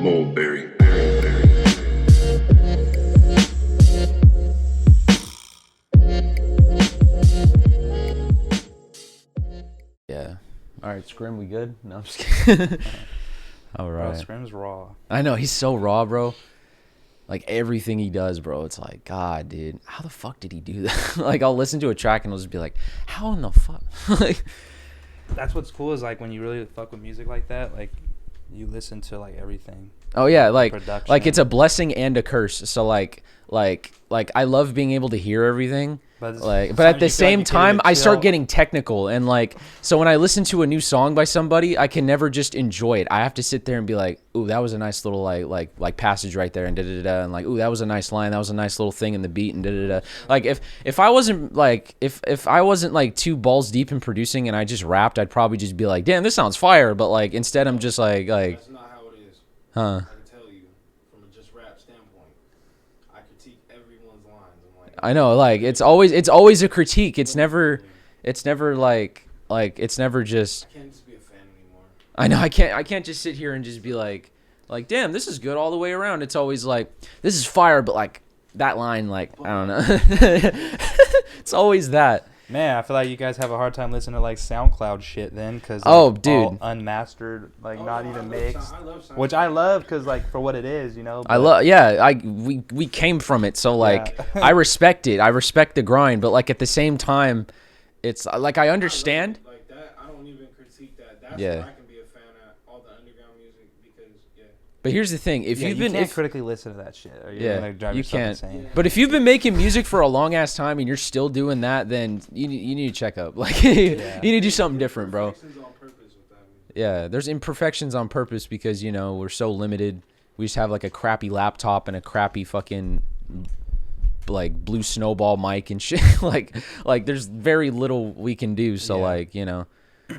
Mulberry. Yeah. All right, Scrim, we good? No, I'm just kidding. All right. Bro, Scrim's raw. I know, he's so raw, bro. Like, everything he does, bro, it's like, God, dude, how the fuck did he do that? Like, I'll listen to a track and I'll just be like, how in the fuck? Like, That's what's cool is, like, when you really fuck with music like that, like, you listen to, like, everything. oh, yeah, like Production. it's a blessing and a curse. So, like, I love being able to hear everything. But But at the same time, I start getting. getting technical, and like, so when I listen to a new song by somebody, I can never just enjoy it. I have to sit there and be like, "Ooh, that was a nice little like passage right there," and da da da, and like, "Ooh, that was a nice line. That was a nice little thing in the beat," and da da da. Like, if I wasn't like if I wasn't like too balls deep in producing and I just rapped, I'd probably just be like, "Damn, this sounds fire," but like instead, I'm just like, That's not how it is. huh? I can tell you from a just rap standpoint. I critique everyone's lines. I'm like, I know, like it's always a critique. It's never like it's never just. I can't just be a fan anymore. I know I can't just sit here and just be like damn, this is good all the way around. It's always like, this is fire, but like that line, like I don't know. It's always that. Man, I feel like you guys have a hard time listening to, like, SoundCloud shit then, because Oh, all dude. unmastered, like, not even mixed, I love sound. which I love because, like, for what it is, you know. I love, yeah. We came from it, so like Yeah. I respect it. I respect the grind, but like at the same time, it's like I I understand. love it like that. I don't even critique that. That's Yeah. where I can be a fan at all the underground music because But here's the thing: if Yeah, you've you been can't critically listen to that shit, or you're Yeah, gonna drive you yourself can't. insane. But if you've been making music for a long ass time and you're still doing that, then you need to check up. Like you need to do something different, bro. Imperfections on purpose with that music. Yeah, there's imperfections on purpose because, you know, we're so limited. We just have like a crappy laptop and a crappy fucking like blue snowball mic and shit. like there's very little we can do. So Yeah. like, you know,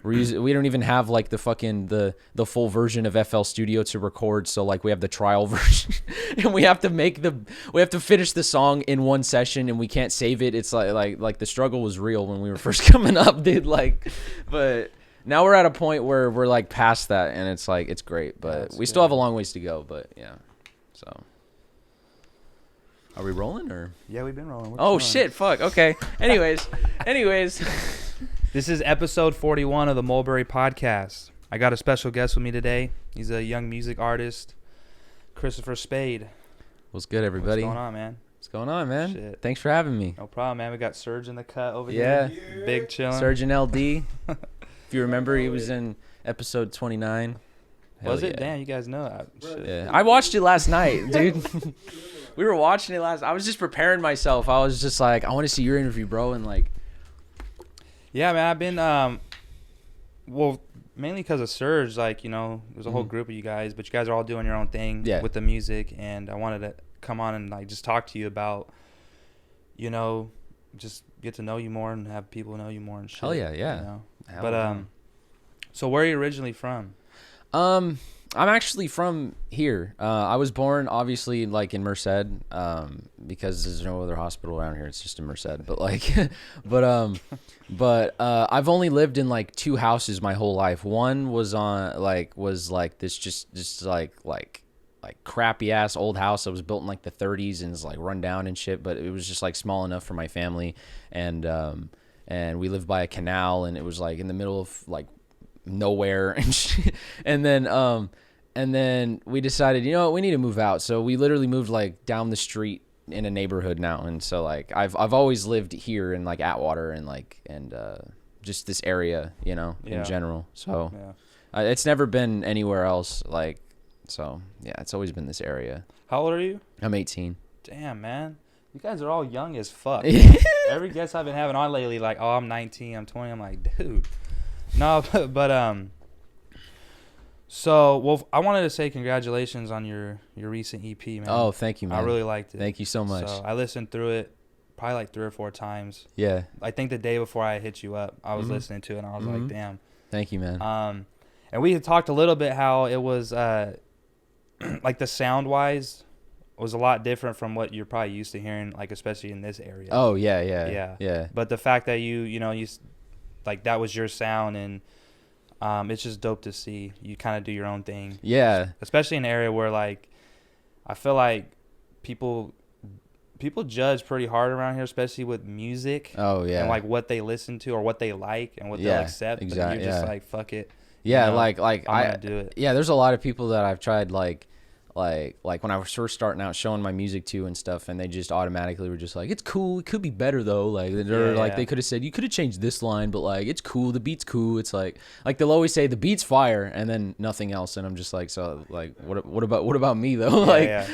we don't even have like the fucking the full version of FL Studio to record. So like we have the trial version and we have to finish the song in one session and we can't save it. It's like the struggle was real when we were first coming up, dude. Like, but now we're at a point where we're like past that and it's like, it's great, but That's we still good. have a long ways to go, but yeah. So are we rolling or? Yeah, we've been rolling. What's Oh going on? shit, fuck. Okay. Anyways. This is episode 41 of the Mulberry Podcast. I got a special guest with me today. He's a young music artist, Christopher Spade. What's good, everybody? What's going on, man? What's going on, man? Shit. Thanks for having me. No problem, man. We got Serge in the cut over Yeah. here. Big chillin'. Surgeon LD. If you remember, he was in episode 29. Hell Was it? yeah. Damn, you guys know that. Shit. Yeah. I watched it last night, dude. We were watching it I was just preparing myself. I was just like, I want to see your interview, bro. And like, Yeah, man. I've been, well, mainly because of Serge. Like, you know, there's a whole Mhm. group of you guys, but you guys are all doing your own thing Yeah. with the music. And I wanted to come on and, like, just talk to you about, you know, just get to know you more and have people know you more and shit. Hell yeah, yeah. You know? hell But, yeah. so where are you originally from? I'm actually from here. I was born obviously like in Merced, because there's no other hospital around here. It's just in Merced. But like, but I've only lived in like two houses my whole life. One was this just like crappy ass old house that was built in like the 30s and is like run down and shit. But it was just like small enough for my family, and we lived by a canal, and it was like in the middle of like nowhere and shit. And then we decided, you know what, we need to move out. So we literally moved like down the street in a neighborhood now. And so like I've always lived here in like Atwater and like just this area, you know, Yeah. in general. So Yeah. it's never been anywhere else. Like, so yeah, it's always been this area. How old are you? I'm 18. Damn, man. You guys are all young as fuck. Every guest I've been having on lately, like, oh, I'm 19, I'm 20. I'm like, dude. No, but so, well, I wanted to say congratulations on your recent EP, man. Oh, thank you, man. I really liked it. Thank you so much. So I listened through it probably like 3 or 4 times. Yeah. I think the day before I hit you up, I was Mhm. listening to it, and I was Mhm. like, damn. Thank you, man. And we had talked a little bit how it was, like the sound-wise was a lot different from what you're probably used to hearing, like especially in this area. Oh, yeah. But the fact that you know, like that was your sound, and It's just dope to see you kind of do your own thing. Yeah. Especially in an area where like I feel like people judge pretty hard around here, especially with music. Oh yeah. And like what they listen to or what they like and what they'll accept. Exactly. But you're just like, fuck it. Yeah, you know, like I'm gonna do it. Yeah, there's a lot of people that I've tried like when I was first starting out showing my music to and stuff, and they just automatically were just like, it's cool, it could be better though. Like they could have said you could have changed this line, but like it's cool, the beat's cool. It's like they'll always say the beat's fire and then nothing else, and I'm just like, so like what about me though? But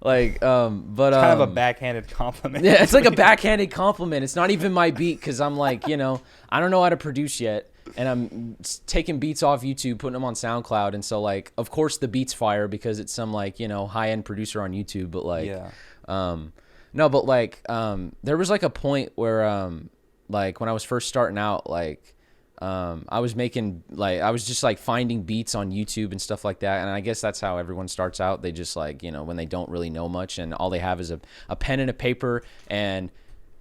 it's kind of a backhanded compliment. Yeah, it's like a backhanded compliment. It's not even my beat because I'm like, I don't know how to produce yet. And I'm taking beats off YouTube, putting them on SoundCloud. And so, like, of course the beat's fire because it's some, like, high-end producer on YouTube. But, like, no, but, like, there was, like, a point where, like, when I was first starting out, like, I was making, like, I was just, like, finding beats on YouTube and stuff like that. And I guess that's how everyone starts out. They just, like, when they don't really know much and all they have is a pen and a paper and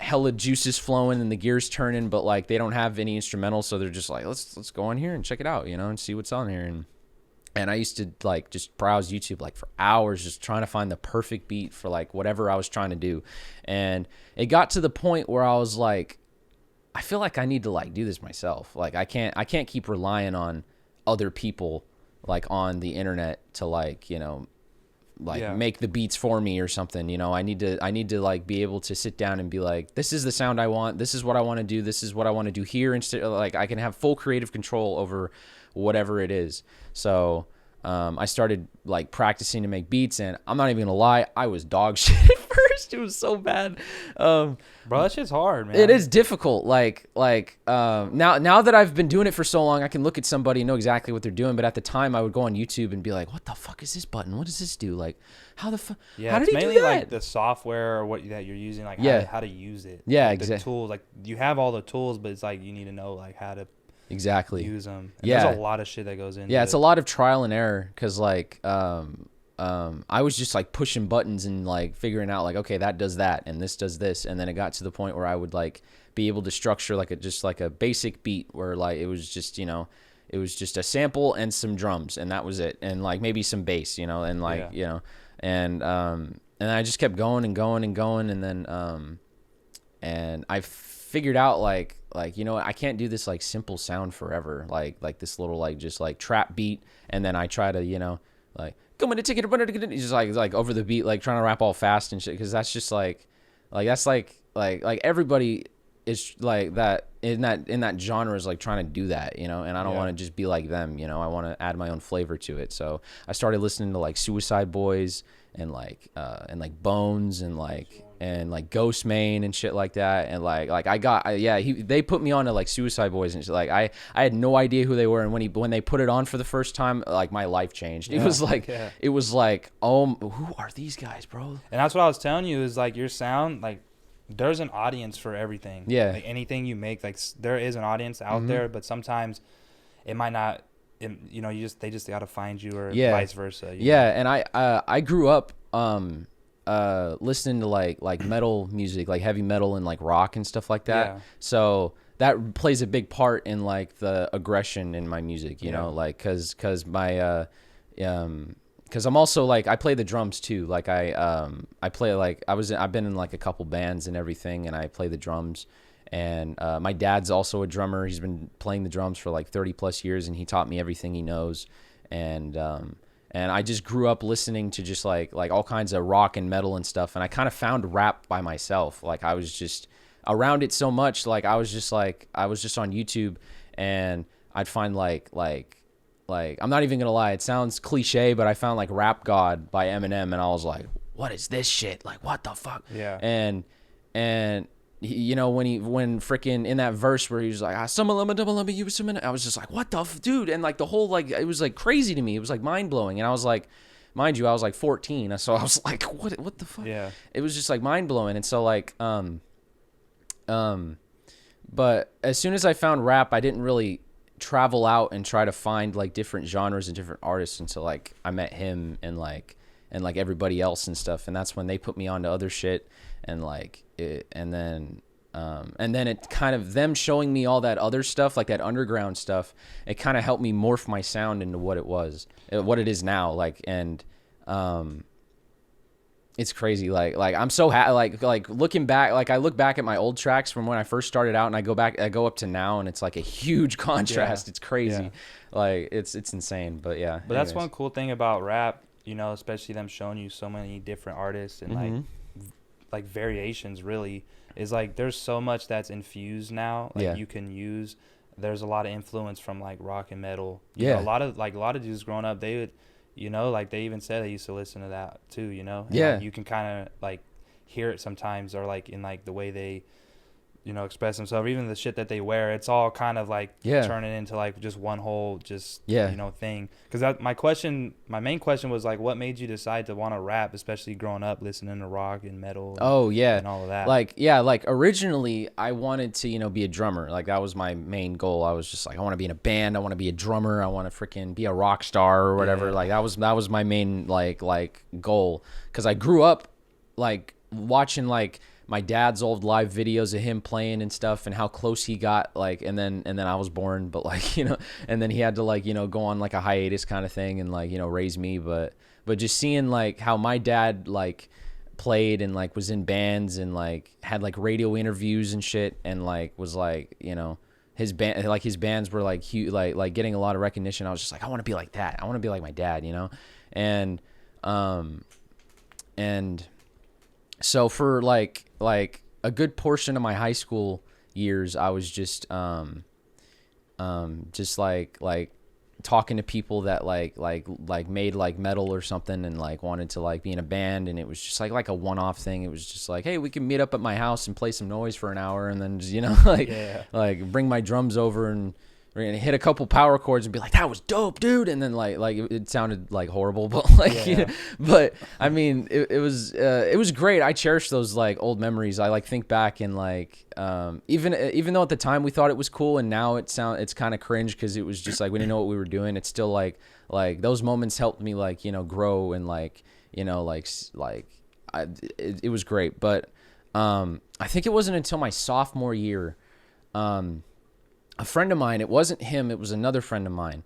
hella juices flowing and the gears turning, but like they don't have any instrumentals, so they're just like, let's go on here and check it out, and see what's on here. And I used to like just browse YouTube like for hours just trying to find the perfect beat for like whatever I was trying to do. And it got to the point where I was like, I feel like I need to like do this myself. Like I can't keep relying on other people like on the internet to like make the beats for me or something. I need to like be able to sit down and be like, this is the sound I want, this is what I want to do, this is what I want to do here, instead like I can have full creative control over whatever it is. So I started like practicing to make beats, and I'm not even gonna lie, I was dog shit at first. It was so bad. Bro, that shit's hard, man. It is difficult. Now that I've been doing it for so long, I can look at somebody and know exactly what they're doing. But at the time, I would go on YouTube and be like, "What the fuck is this button? What does this do? Like, how the fuck? Yeah, how did he do that?" Mainly like the software or that you're using, like how to use it. Yeah, like exactly. The tools, like you have all the tools, but it's like you need to know like how to exactly use them. And there's a lot of shit that goes into it. Yeah, it's a lot of trial and error because like I was just like pushing buttons and like figuring out like, okay, that does that and this does this, and then it got to the point where I would like be able to structure like a basic beat where like it was just it was just a sample and some drums and that was it, and like maybe some bass, and like and I just kept going and going and going, and then and I figured out like I can't do this like simple sound forever, like this little like just like trap beat, and then I try to like come in a ticket, just like over the beat, like trying to rap all fast and shit, because that's just like that's like everybody is like that in that genre is like trying to do that, and I don't want to just be like them, I want to add my own flavor to it. So I started listening to like Suicide Boys and like Bones and like Ghost Main and shit like that, and they put me on to like Suicide Boys and shit. Like I had no idea who they were, and when they put it on for the first time, like my life changed. It was like oh, who are these guys, bro? And that's what I was telling you is like your sound, like there's an audience for everything. Yeah, like anything you make, like there is an audience out there, but sometimes it might not. They just gotta find you, or vice versa. And I grew up listening to like metal music, like heavy metal and like rock and stuff like that. Yeah. So that plays a big part in like the aggression in my music, like cause my cause I'm also like I play the drums too. Like I play like I've been in like a couple bands and everything, and I play the drums. And my dad's also a drummer. He's been playing the drums for like 30 plus years, and he taught me everything he knows. And I just grew up listening to just like all kinds of rock and metal and stuff. And I kind of found rap by myself. Like I was just around it so much. Like I was just on YouTube, and I'd find like I'm not even gonna lie, it sounds cliche, but I found like Rap God by Eminem, and I was like, what is this shit? Like what the fuck? Yeah. And when freaking in that verse where he was like, I was just like, what the dude? And like the whole, like, it was like crazy to me. It was like mind blowing. And I was like, mind you, I was like 14. So I was like, what the fuck? Yeah. It was just like mind blowing. And so like, but as soon as I found rap, I didn't really travel out and try to find like different genres and different artists until like I met him and everybody else and stuff. And that's when they put me on to other shit. And like it, and then And then it kind of them showing me all that other stuff, like that underground stuff, it kind of helped me morph my sound into what it is now. Like, and it's crazy. Like I'm so like looking back, like I look back at my old tracks from when I first started out, and I go up to now, and it's like a huge contrast. Yeah. It's crazy. Yeah. Like it's insane. But yeah. But that's one cool thing about rap, you know, especially them showing you so many different artists and like variations really, is like there's so much that's infused now. Like you can use, there's a lot of influence from like rock and metal. You know, a lot of dudes growing up, they would, you know, like they even said they used to listen to that too, you know? And like, you can kind of like hear it sometimes, or like in like the way they, you know, express themselves, or even the shit that they wear. It's all kind of like turning into like just one whole you know, thing. Because my main question was like, what made you decide to want to rap, especially growing up listening to rock and metal and all of that? Like originally I wanted to, you know, be a drummer. Like that was my main goal. I was just like, I want to be in a band, I want to be a drummer, I want to freaking be a rock star or whatever. Like that was my main like goal, because I grew up like watching like my dad's old live videos of him playing and stuff, and how close he got, like, and then I was born, but like, you know, and then he had to like, you know, go on like a hiatus kind of thing and like, you know, raise me. But just seeing like how my dad like played and like was in bands and like had like radio interviews and shit, and like was like, you know, his bands were like huge, like getting a lot of recognition. I was just like, I want to be like that. I want to be like my dad, you know? And so for like a good portion of my high school years, I was just like talking to people that like made like metal or something, and like wanted to like be in a band, and it was just like a one-off thing. It was just like, hey, we can meet up at my house and play some noise for an hour, and then just, you know, like bring my drums over and we're gonna hit a couple power chords and be like, that was dope, dude. And then like it sounded like horrible, but like, you know, but I mean, it was great. I cherish those like old memories. I like think back and like, even though at the time we thought it was cool, and now it's kind of cringe, because it was just like, we didn't know what we were doing. It's still like those moments helped me like, you know, grow, and like, you know, it was great. But I think it wasn't until my sophomore year, a friend of mine, it wasn't him, it was another friend of mine.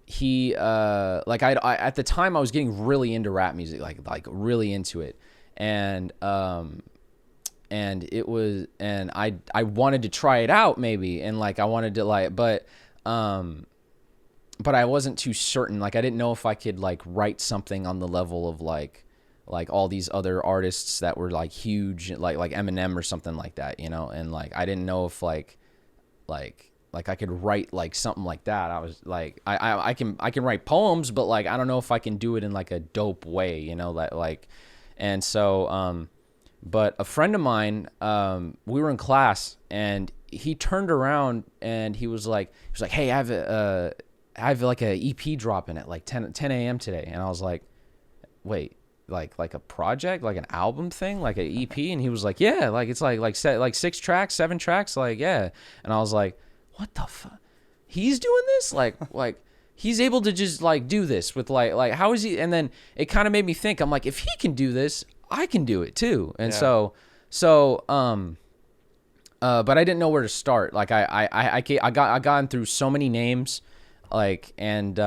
He like I at the time I was getting really into rap music, like really into it. And it was, and I wanted to try it out maybe, and like I wanted to like, but I wasn't too certain. Like I didn't know if I could like write something on the level of like all these other artists that were like huge, like Eminem or something like that, you know? And like I didn't know if like I could write like something like that. I was like, I can write poems, but like I don't know if I can do it in like a dope way, you know, like. And so but a friend of mine, we were in class, and he turned around and he was like, hey, I have like a EP dropping at like 10 a.m. today. And I was like, wait, like a project, like an album thing, like an EP? And he was like, yeah, like it's like 6 tracks, 7 tracks, like, yeah. And I was like, what the fuck? He's doing this? Like he's able to just like do this with like how is he? And then it kind of made me think, I'm like, if he can do this, I can do it too. And so but I didn't know where to start. Like I gotten through so many names, like, and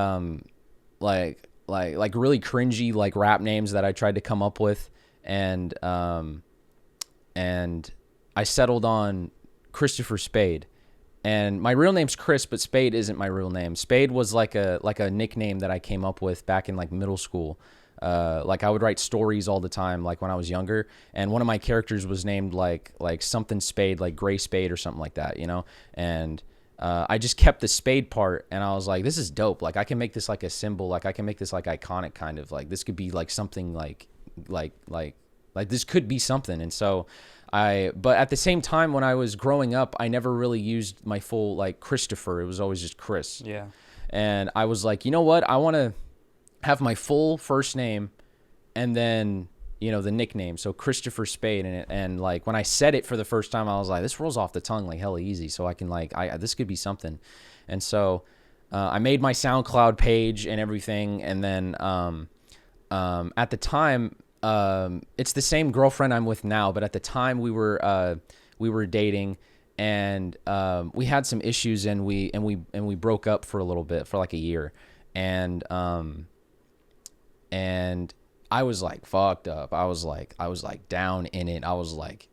like really cringy like rap names that I tried to come up with, and I settled on Christopher Spade. And my real name's Chris, but Spade isn't my real name. Spade was like a nickname that I came up with back in like middle school. Like I would write stories all the time, like when I was younger, and one of my characters was named like something Spade, like Gray Spade or something like that, you know? And I just kept the Spade part, and I was like, this is dope. Like I can make this like a symbol. Like I can make this like iconic, kind of like this could be like something like this could be something. And so but at the same time, when I was growing up, I never really used my full like Christopher. It was always just Chris. Yeah. And I was like, you know what? I want to have my full first name and then, you know, the nickname. So Christopher Spade. And like when I said it for the first time, I was like, this rolls off the tongue like hella easy. So I can like, this could be something. And so I made my SoundCloud page and everything. And then at the time, it's the same girlfriend I'm with now, but at the time we were we were dating, and we had some issues, and we broke up for a little bit, for like a year, and I was like fucked up. I was like down in it. I was like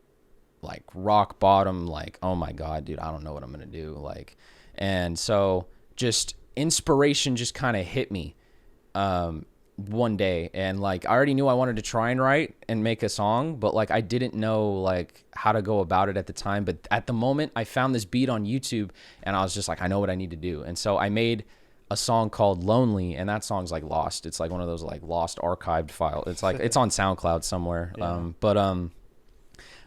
rock bottom, like, oh my God, dude, I don't know what I'm gonna do. Like, and so just inspiration just kind of hit me one day, and like I already knew I wanted to try and write and make a song, but like I didn't know like how to go about it at the time. But at the moment, I found this beat on YouTube, and I was just like, I know what I need to do. And so I made a song called Lonely, and that song's like lost. It's like one of those like lost archived files. It's like it's on SoundCloud somewhere. Yeah.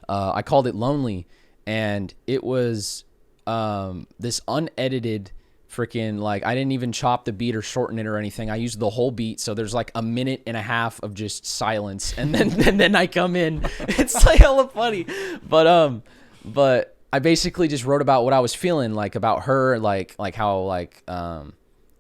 I called it Lonely, and it was this unedited freaking, like, I didn't even chop the beat or shorten it or anything. I used the whole beat, so there's like a minute and a half of just silence, and then I come in. It's like hella funny, but I basically just wrote about what I was feeling, like about her, like how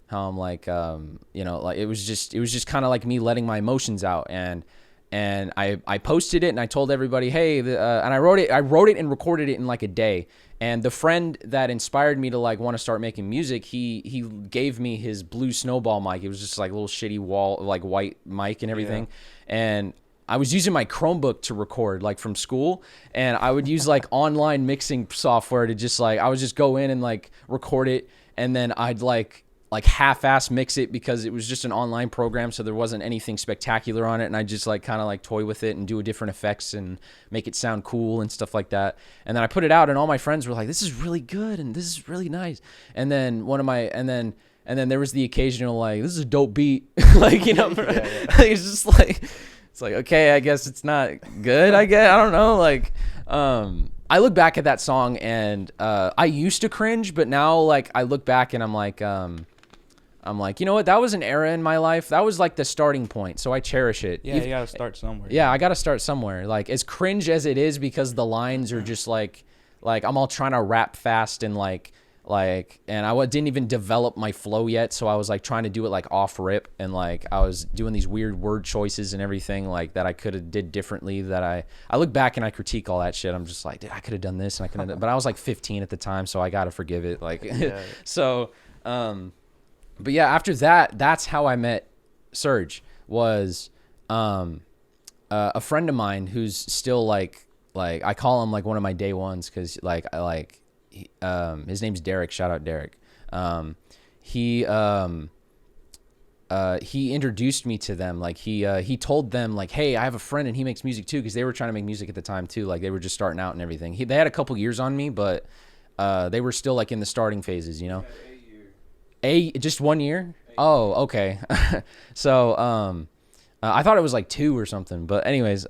I'm like, you know, like it was just kind of like me letting my emotions out, and I posted it, and I told everybody, hey, and I wrote it and recorded it in like a day. And the friend that inspired me to like want to start making music, he gave me his blue Snowball mic. It was just like a little shitty like white mic and everything. Yeah. And I was using my Chromebook to record, like from school, and I would use like online mixing software to just like, I would just go in and like record it, and then I'd like half-ass mix it because it was just an online program, so there wasn't anything spectacular on it, and I just like kind of like toy with it and do different effects and make it sound cool and stuff like that. And then I put it out, and all my friends were like, this is really good and this is really nice. And then and then there was the occasional like, this is a dope beat. Like, you know, it's just like, it's like, okay, I guess it's not good, I guess, I don't know. Like, I look back at that song, and I used to cringe, but now like I look back and I'm like, you know what? That was an era in my life. That was like the starting point. So I cherish it. Yeah, you gotta start somewhere. Yeah, I gotta start somewhere. Like, as cringe as it is, because the lines are just like I'm all trying to rap fast and and I didn't even develop my flow yet. So I was like trying to do it like off rip, and like I was doing these weird word choices and everything like that I could have did differently. That I look back and I critique all that shit. I'm just like, dude, I could have done this and I could have, but I was like 15 at the time, so I gotta forgive it. Like, yeah. So, but yeah, after that, that's how I met Serge. Was a friend of mine who's still like I call him like one of my day ones, because his name's Derek. Shout out Derek. He introduced me to them. Like he told them like, hey, I have a friend and he makes music too, because they were trying to make music at the time too. Like they were just starting out and everything. They had a couple years on me, but they were still like in the starting phases, you know. Just 1 year? Oh, okay. So I thought it was like 2 or something. But anyways,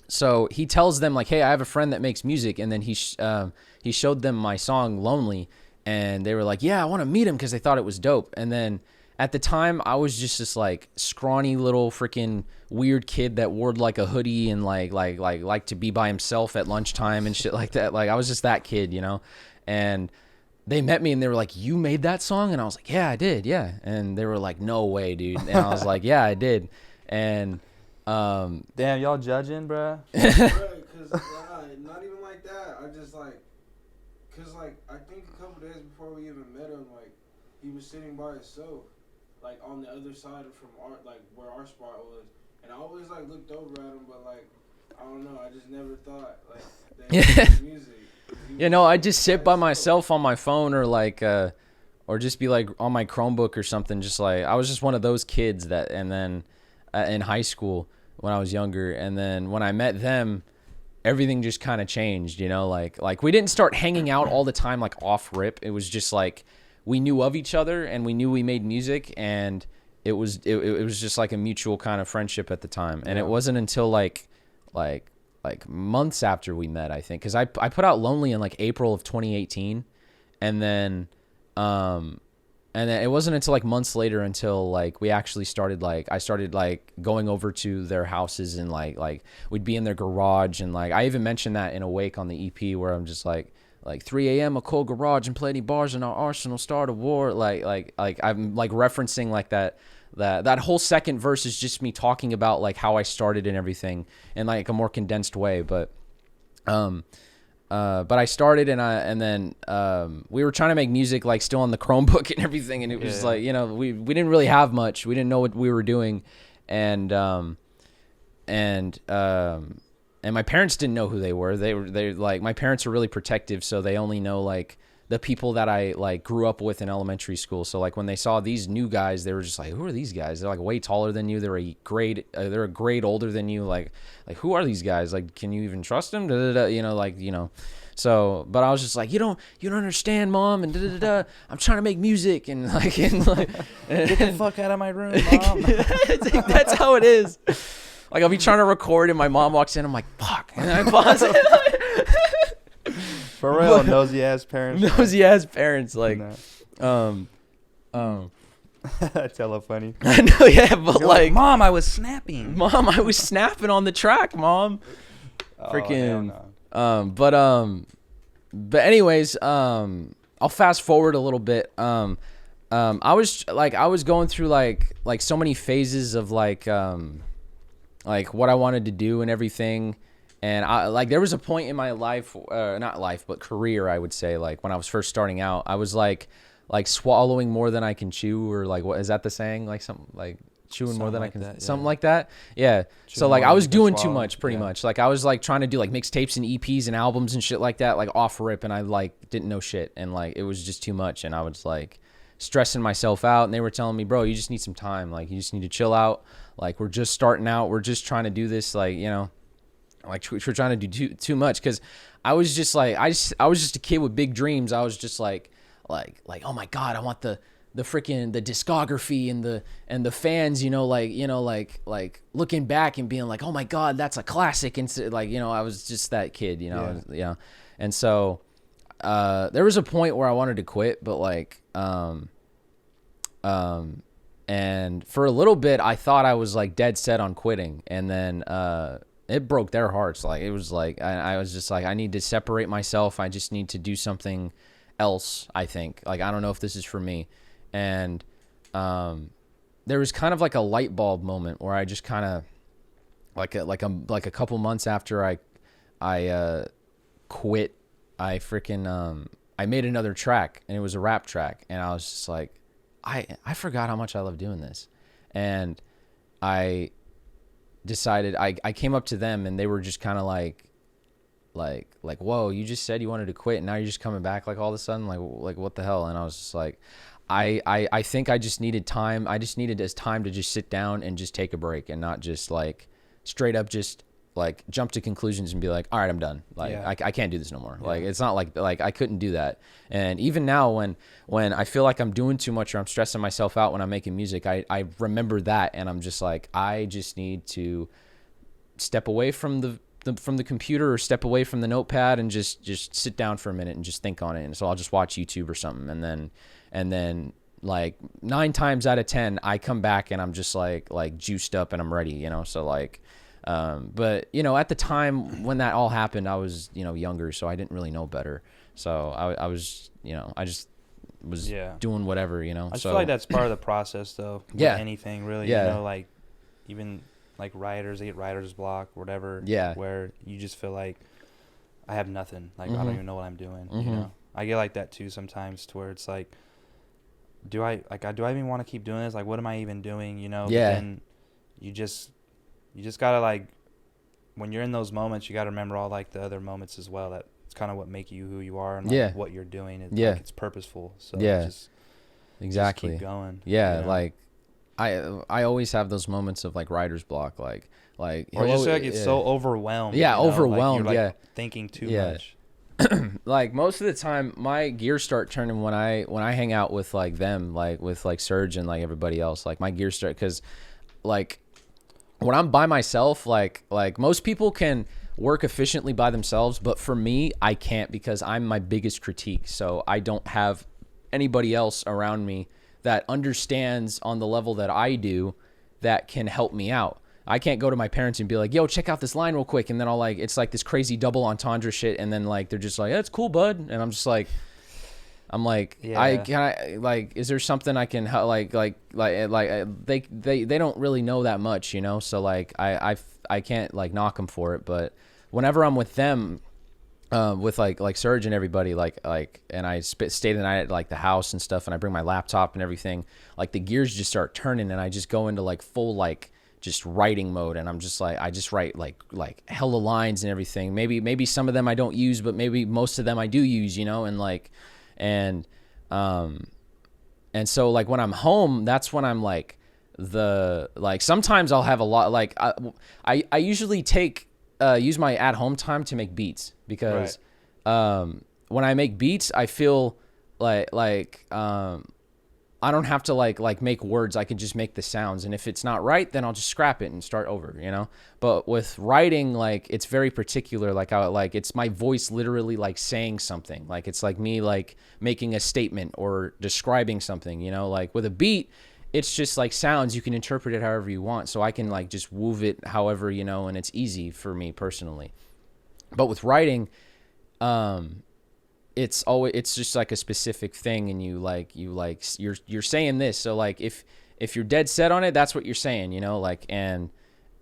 so he tells them like, hey, I have a friend that makes music, and then he showed them my song Lonely, and they were like, yeah, I want to meet him, because they thought it was dope. And then at the time, I was just this like scrawny little freaking weird kid that wore like a hoodie and like to be by himself at lunchtime and shit like that. Like I was just that kid, you know. And they met me and they were like, you made that song? And I was like, yeah, I did, yeah. And they were like, no way, dude. And I was like, yeah, I did. And damn, y'all judging, bro? Because not even like that. I just like, because like I think a couple days before we even met him, like he was sitting by himself, like on the other side from our, like where our spot was, and I always like looked over at him, but like I don't know, I just never thought like that he was music. You know, I just sit by myself on my phone, or like or just be like on my Chromebook or something. Just like, I was just one of those kids that, and then in high school when I was younger, and then when I met them, everything just kind of changed, you know, like we didn't start hanging out all the time, like off rip. It was just like, we knew of each other and we knew we made music, and it was just like a mutual kind of friendship at the time. And it wasn't until like months after we met, I think, because I put out Lonely in like April of 2018, and then it wasn't until like months later until like we actually started, like I started like going over to their houses, and like we'd be in their garage, and like I even mentioned that in Awake on the EP, where I'm just like 3 a.m. a cold garage and play any bars in our arsenal, start a war, like I'm like referencing like that whole second verse is just me talking about like how I started and everything in like a more condensed way. But but I started and then we were trying to make music like still on the Chromebook and everything, and it was like, you know, we didn't really have much. We didn't know what we were doing, and my parents didn't know who they were. They like, my parents are really protective, so they only know like the people that I like grew up with in elementary school. So like when they saw these new guys, they were just like, who are these guys? They're like way taller than you. They're a grade older than you. Like who are these guys? Like, can you even trust them? Da, da, da, you know, like, you know. So, but I was just like, you don't understand, Mom, and da, da, da, da. I'm trying to make music, and like, get the fuck out of my room, Mom. That's how it is. Like, I'll be trying to record, and my mom walks in. I'm like, fuck, and I pause it. For real, nosy ass parents. Like, That's hella funny. I know, yeah, but like, Mom, I was snapping. Mom, I was snapping on the track, Mom. Freaking. But anyways, I'll fast forward a little bit. I was going through like so many phases of like what I wanted to do and everything. And I like, there was a point in my life, not life, but career, I would say, like when I was first starting out, I was like swallowing more than I can chew, or like, what is that the saying? Like something like chewing more than I can, something like that. Yeah. So like I was doing too much, pretty much. Like I was like trying to do like mixtapes and EPs and albums and shit like that, like off rip. And I like didn't know shit. And like, it was just too much. And I was like stressing myself out. And they were telling me, bro, you just need some time. Like you just need to chill out. Like we're just starting out. We're just trying to do this. Like, you know, like we're trying to do too much. Cause I was just like, I was just a kid with big dreams. I was just like, oh my God, I want the freaking, the discography and the fans, you know, like looking back and being like, oh my God, that's a classic. And so, like, you know, I was just that kid, you know, yeah. And so, there was a point where I wanted to quit, but like, and for a little bit, I thought I was like dead set on quitting. And then, it broke their hearts. Like, it was like, I was just like, I need to separate myself. I just need to do something else, I think. Like, I don't know if this is for me. And there was kind of like a light bulb moment where I just kind of like a couple months after I quit, I freaking I made another track, and it was a rap track, and I was just like, I forgot how much I love doing this. And I decided, I came up to them, and they were just kind of like, whoa, you just said you wanted to quit, and now you're just coming back like all of a sudden, like what the hell? And I was just like, I think I just needed time. I just needed this time to just sit down and just take a break, and not just like straight up just like jump to conclusions and be like, all right, I'm done. Like, I can't do this no more. Yeah. Like, it's not like I couldn't do that. And even now when I feel like I'm doing too much or I'm stressing myself out when I'm making music, I remember that, and I'm just like, I just need to step away from the computer, or step away from the notepad, and just sit down for a minute and just think on it. And so I'll just watch YouTube or something. And then like 9 times out of 10, I come back and I'm just like juiced up and I'm ready, you know? So like, but you know, at the time when that all happened, I was, you know, younger, so I didn't really know better. So I was, you know, I just was doing whatever, you know? I just feel like that's part of the process though. Yeah. Anything really, you know, like even like writers, they get writer's block, whatever. Yeah. Where you just feel like I have nothing. Like, I don't even know what I'm doing, you know? I get like that too sometimes, to where it's like, do I even want to keep doing this? Like, what am I even doing, you know? Yeah. But then you just gotta, like, when you're in those moments, you gotta remember all like the other moments as well. That it's kind of what make you who you are, and like what you're doing. It's like, it's purposeful. So just keep going. Yeah, you know? Like I always have those moments of like writer's block, like or just like it's so overwhelmed. Yeah, overwhelmed. Like, you're, like, thinking too much. Like most of the time my gears start turning when I hang out with like them, like with like Serge and like everybody else. Like my gears start, because like when I'm by myself, like most people can work efficiently by themselves, but for me, I can't, because I'm my biggest critique. So I don't have anybody else around me that understands on the level that I do that can help me out. I can't go to my parents and be like, yo, check out this line real quick. And then I'll like, it's like this crazy double entendre shit. And then like, they're just like, that's cool, bud. And I'm just like, is there something I can help? Like they don't really know that much, you know? So like, I can't like knock them for it. But whenever I'm with them, with like Serge and everybody, and I stay the night at like the house and stuff, and I bring my laptop and everything, like the gears just start turning, and I just go into like full like just writing mode, and I'm just like, I just write like hella lines and everything. Maybe some of them I don't use, but maybe most of them I do use, you know, and like, and so like when I'm home, that's when I'm like sometimes I'll have a lot, like I usually use my at home time to make beats, because when I make beats, I feel like I don't have to like make words. I can just make the sounds, and if it's not right, then I'll just scrap it and start over, you know. But with writing, like it's very particular. Like it's my voice literally like saying something. Like it's like me like making a statement or describing something, you know. Like with a beat, it's just like sounds. You can interpret it however you want. So I can like just wove it however, you know, and it's easy for me personally. But with writing, it's just like a specific thing, and you're saying this. So like if you're dead set on it, that's what you're saying, you know, like, and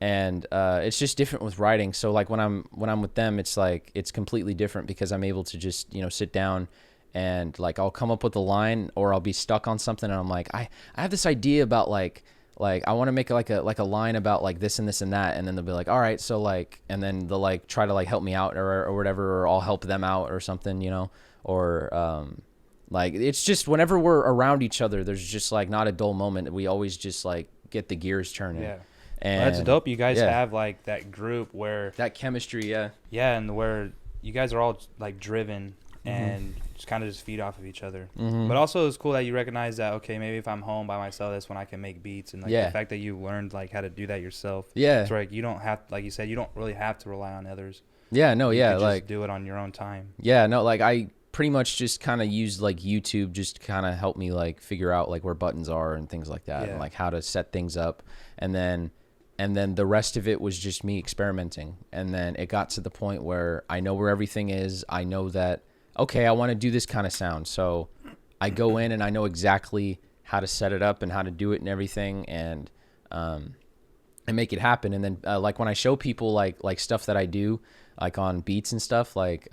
it's just different with writing. So like when I'm with them, it's like it's completely different, because I'm able to just, you know, sit down and like I'll come up with a line, or I'll be stuck on something, and I'm like, I have this idea about like I want to make like a line about like this and this and that, and then they'll be like, all right, so like, and then they'll like try to like help me out or whatever, or I'll help them out or something, you know, or like it's just whenever we're around each other, there's just like not a dull moment. We always just like get the gears turning. Yeah. And well, that's dope. You guys have like that group where that chemistry, yeah, and where you guys are all like driven and just kind of just feed off of each other. But also it's cool that you recognize that, okay, maybe if I'm home by myself, that's when I can make beats, and like the fact that you learned like how to do that yourself. Yeah, it's like you don't have, like you said, you don't really have to rely on others. Yeah, no, you yeah, could like just do it on your own time. Yeah, no, like I pretty much just kind of used like YouTube just to kind of help me like figure out like where buttons are and things like that, and like how to set things up, and then the rest of it was just me experimenting. And then it got to the point where I know where everything is. I know that, okay, I want to do this kind of sound. So I go in and I know exactly how to set it up and how to do it and everything, and make it happen. And then like when I show people like stuff that I do like on beats and stuff, like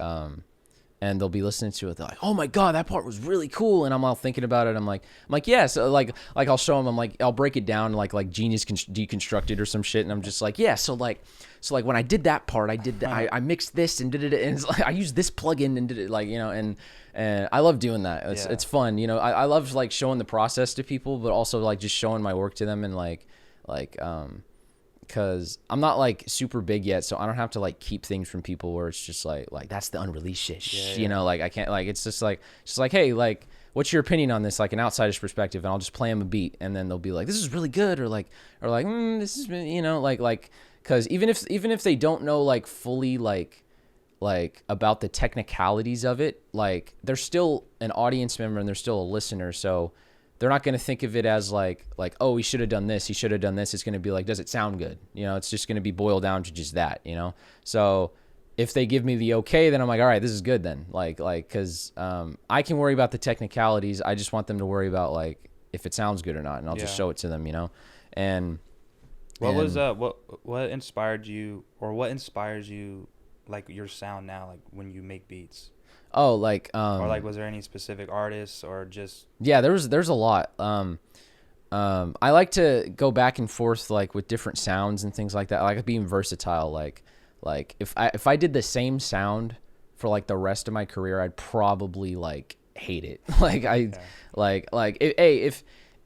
and they'll be listening to it, they're like, oh my god, that part was really cool, and I'm all thinking about it. I'm like yeah, so like I'll show them, I'm like, I'll break it down like Genius Deconstructed or some shit, and I'm just like, yeah, so like when I did that part, I did that, I mixed this and did it, and it's like I used this plugin and did it, like, you know, and I love doing that. It's fun, you know. I love like showing the process to people, but also like just showing my work to them, and like because I'm not like super big yet, so I don't have to like keep things from people where it's just like that's the unreleased shit, you know, like I can't, like it's just like hey, like what's your opinion on this, like an outsider's perspective, and I'll just play them a beat, and then they'll be like, this is really good, or this is, you know, like because even if they don't know like fully like about the technicalities of it, like they're still an audience member and they're still a listener, so they're not going to think of it as like, oh, he should have done this, he should have done this. It's going to be like, does it sound good? You know, it's just going to be boiled down to just that, you know? So if they give me the okay, then I'm like, all right, this is good then. Like, cause I can worry about the technicalities. I just want them to worry about like, if it sounds good or not. And I'll just show it to them, you know? And what inspired you, or what inspires you, like your sound now, like when you make beats? Oh, like or like, was there any specific artists, or just? Yeah, there's a lot. I like to go back and forth like with different sounds and things like that. I like being versatile. Like if I did the same sound for like the rest of my career, I'd probably like hate it.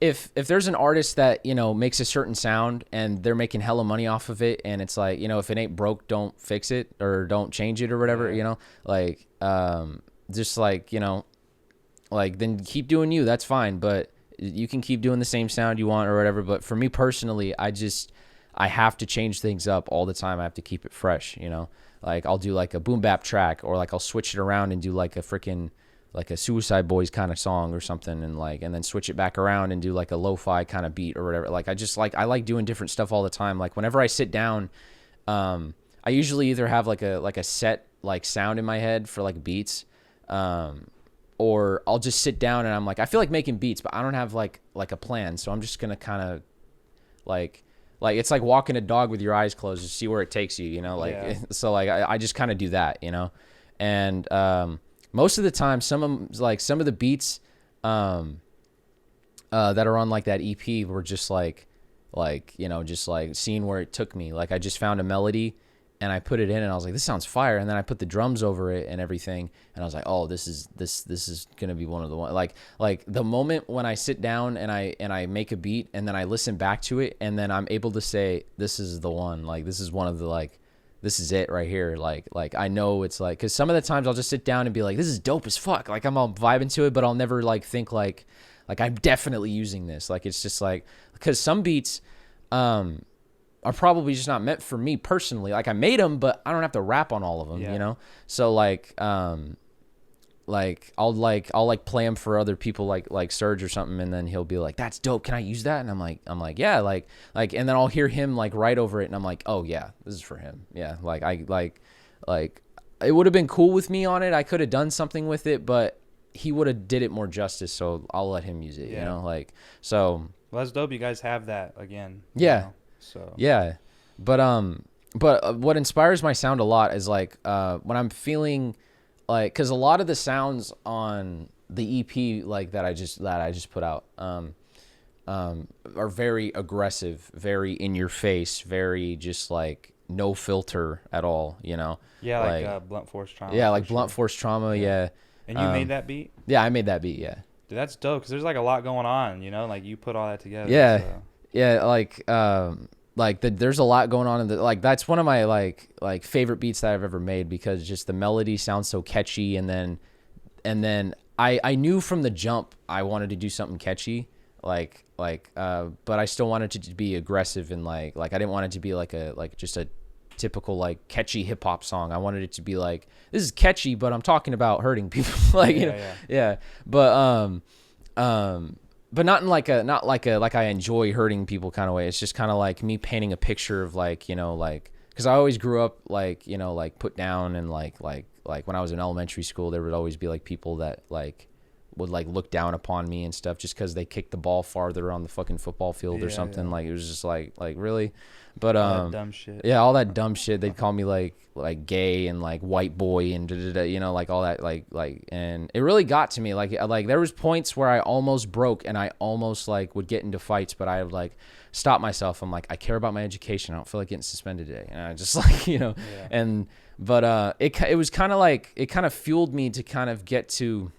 If there's an artist that, you know, makes a certain sound and they're making hella money off of it, and it's like, you know, if it ain't broke, don't fix it or don't change it or whatever, you know, like just like, you know, like then keep doing you, that's fine, but you can keep doing the same sound you want or whatever. But for me personally, I have to change things up all the time. I have to keep it fresh, you know, like I'll do like a boom bap track, or like I'll switch it around and do like a freaking like a Suicide Boys kind of song or something, and then switch it back around and do like a lo-fi kind of beat or whatever. Like I like doing different stuff all the time. Like whenever I sit down, I usually either have like a set like sound in my head for like beats, or I'll just sit down and I'm like, I feel like making beats, but I don't have like a plan, so I'm just gonna kind of like it's like walking a dog with your eyes closed, to see where it takes you, you know, like so like I just kind of do that, you know. And most of the time, some of the beats that are on like that EP were just like just like seeing where it took me. Like I just found a melody and I put it in and I was like, this sounds fire. And then I put the drums over it and everything. And I was like, oh, this is going to be one of the one. Like the moment when I sit down and I make a beat and then I listen back to it and then I'm able to say, this is the one, like, this is one of the, like, this is it right here. Like I know it's like, cause some of the times I'll just sit down and be like, this is dope as fuck. Like I'm all vibing to it, but I'll never like think like I'm definitely using this. Like, it's just like, cause some beats, are probably just not meant for me personally. Like I made them, but I don't have to rap on all of them, you know? So like I'll play them for other people like Serge or something. And then he'll be like, that's dope. Can I use that? And I'm like, yeah, like, and then I'll hear him like write over it. And I'm like, oh yeah, this is for him. Yeah. Like it would have been cool with me on it. I could have done something with it, but he would have did it more justice. So I'll let him use it, you know? Like, so. Well, that's dope. You guys have that again. Yeah. You know? So yeah, but what inspires my sound a lot is like when I'm feeling like, because a lot of the sounds on the EP like that I just put out are very aggressive, very in your face, very just like no filter at all, you know? Yeah, like blunt force trauma. Yeah, like blunt force trauma. Yeah. And you made that beat? Yeah, I made that beat. Yeah. Dude, that's dope because there's like a lot going on, you know? Like you put all that together. Yeah. So. Yeah, there's a lot going on in the, like, that's one of my like favorite beats that I've ever made because just the melody sounds so catchy. And then I knew from the jump I wanted to do something catchy, but I still wanted it to be aggressive and like I didn't want it to be like just a typical like catchy hip hop song. I wanted it to be like, this is catchy, but I'm talking about hurting people. Like, you know, yeah. But not in like I enjoy hurting people kind of way. It's just kind of like me painting a picture of like, you know, like, cause I always grew up like, you know, like put down and like when I was in elementary school, there would always be like people that like would like look down upon me and stuff just cause they kicked the ball farther on the fucking football field or something. Like it was just like really, but all that dumb shit. Yeah, all that dumb shit. They'd call me like gay and like white boy and you know, like all that like and it really got to me. Like there was points where I almost broke and I almost like would get into fights, but I would like stop myself. I'm like, I care about my education. I don't feel like getting suspended today. And I just like, you know, but it was kind of like, it kind of fueled me to kind of get to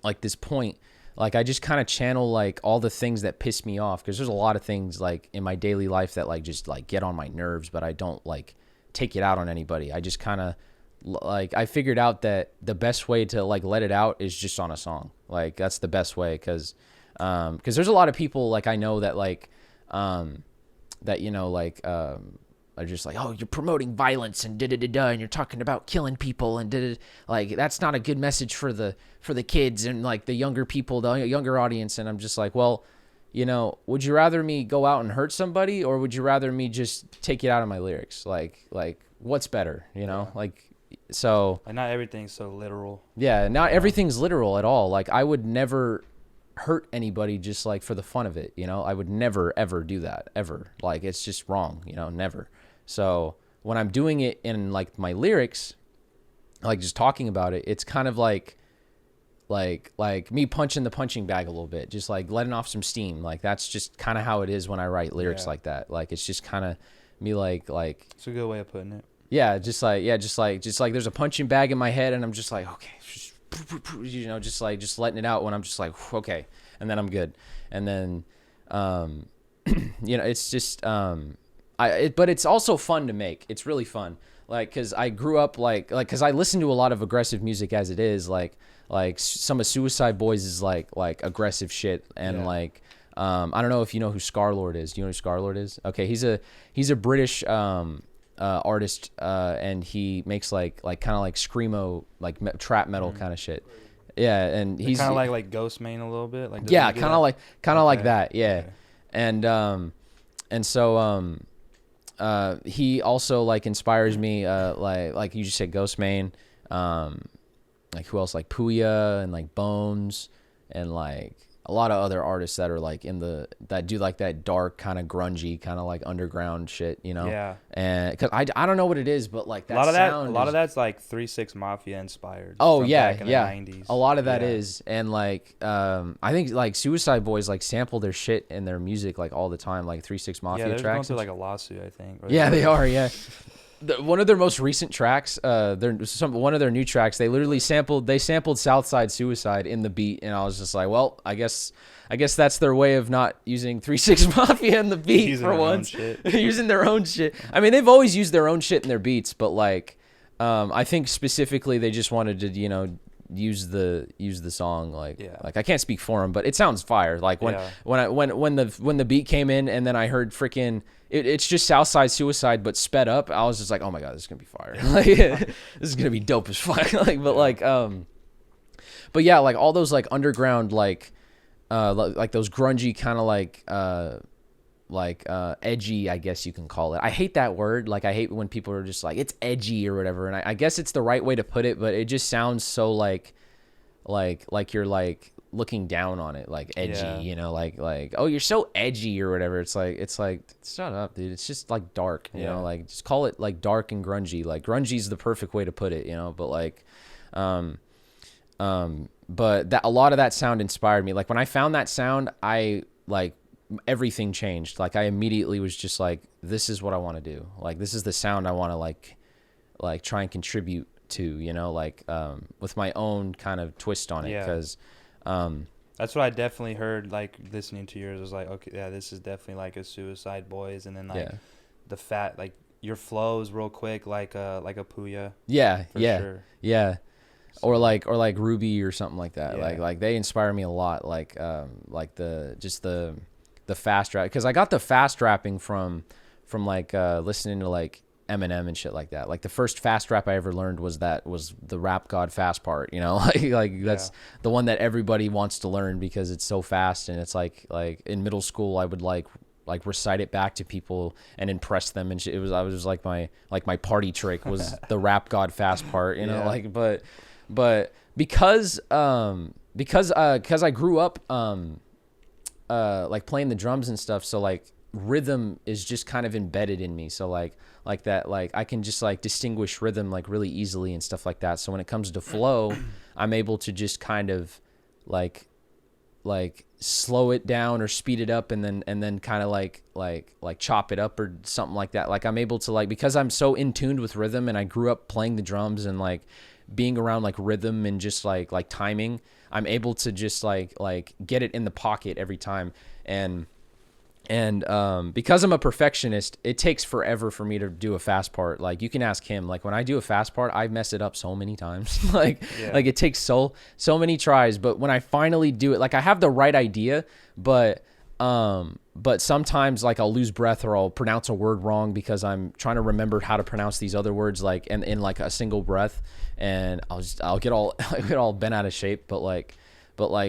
like this point. Like I just kind of channel like all the things that piss me off, because there's a lot of things like in my daily life that like just like get on my nerves, but I don't like take it out on anybody. I just kind of like, I figured out that the best way to like let it out is just on a song. Like that's the best way, because there's a lot of people like I know that like that, you know, like are just like, oh, you're promoting violence and and you're talking about killing people and like that's not a good message for the kids and like the younger people, the younger audience. And I'm just like, well, you know, would you rather me go out and hurt somebody, or would you rather me just take it out of my lyrics? Like what's better, you know? Like, so like not everything's so literal. Yeah, not everything's literal at all. Like I would never hurt anybody just like for the fun of it, you know? I would never ever do that, ever. Like it's just wrong, you know, never. So when I'm doing it in like my lyrics, like just talking about it, it's kind of like me punching the punching bag a little bit, just like letting off some steam. Like that's just kind of how it is when I write lyrics like that. Like it's just kind of me like it's a good way of putting it. Yeah, just like there's a punching bag in my head and I'm just like, okay, you know, just letting it out when I'm just like, okay, and then I'm good. And then you know, it's just but it's also fun to make. It's really fun. Like, cause I grew up cause I listen to a lot of aggressive music as it is, like some of Suicide Boys is like aggressive shit. And I don't know if you know who Scarlord is. Do you know who Scarlord is? Okay. He's a British, artist. And he makes like kind of like screamo, like trap metal kind of shit. Yeah. And he's kind of like Ghostmane a little bit. Like, yeah, kind of like that. Yeah. Okay. And so, he also like inspires me, like you just said, Ghostmane, like who else, like Puya and like Bones and like a lot of other artists that are like that do like that dark kind of grungy kind of like underground shit, you know? Yeah. And because I don't know what it is, but like that a lot of that's like 3-6 Mafia inspired. Oh from yeah, back in yeah. the 90s. A lot of that is, and like I think like Suicide Boys like sample their shit in their music like all the time, like 3-6 Mafia they're tracks. going through like a lawsuit, I think. Yeah, they are. Yeah. One of their most recent tracks, one of their new tracks, they sampled Southside Suicide in the beat, and I was just like, well, I guess that's their way of not using 3-6 Mafia in the beat using for once. Using their own shit. I mean, they've always used their own shit in their beats, but like, I think specifically they just wanted to, you know, use the song like I can't speak for them, but it sounds fire. Like when the beat came in and then I heard freaking it's just Southside Suicide but sped up, I was just like, oh my god, this is gonna be fire. Like this is gonna be dope as fuck. Like but yeah, like all those like underground like those grungy kind of like edgy, I guess you can call it. I hate that word. Like I hate when people are just like, it's edgy or whatever. And I guess it's the right way to put it, but it just sounds so like you're like looking down on it, like edgy, you know, like, oh, you're so edgy or whatever. It's like, shut up, dude. It's just like dark, you know, like just call it like dark and grungy. Like grungy is the perfect way to put it, you know, but like, but that a lot of that sound inspired me. Like when I found that sound, I like, everything changed. Like I immediately was just like, this is what I want to do. Like this is the sound I want to like try and contribute to, you know, like with my own kind of twist on it. Because that's what I definitely heard, like listening to yours. I was like, okay, yeah, this is definitely like a Suicide Boys. And then like the fat, like your flows real quick, like a Puya. Sure. Or like Ruby or something like that. Like they inspire me a lot. Like the fast rap, because I got the fast rapping from like listening to like Eminem and shit like that. Like the first fast rap I ever learned was the Rap God fast part, you know, like that's the one that everybody wants to learn because it's so fast. And it's like in middle school I would like recite it back to people and impress them and shit. I was like my party trick was the Rap God fast part, you know, like but because I grew up like playing the drums and stuff, so like rhythm is just kind of embedded in me, so like that, like I can just like distinguish rhythm like really easily and stuff like that. So when it comes to flow, I'm able to just kind of like slow it down or speed it up and then kind of like chop it up or something like that. Like I'm able to, like, because I'm so in tune with rhythm and I grew up playing the drums and like being around like rhythm and just like timing, I'm able to just like get it in the pocket every time. And because I'm a perfectionist, it takes forever for me to do a fast part. Like you can ask him, like when I do a fast part, I mess it up so many times. Like it takes so many tries, but when I finally do it, like I have the right idea, but sometimes like I'll lose breath or I'll pronounce a word wrong because I'm trying to remember how to pronounce these other words like in like a single breath, and I'll get all bent out of shape, but like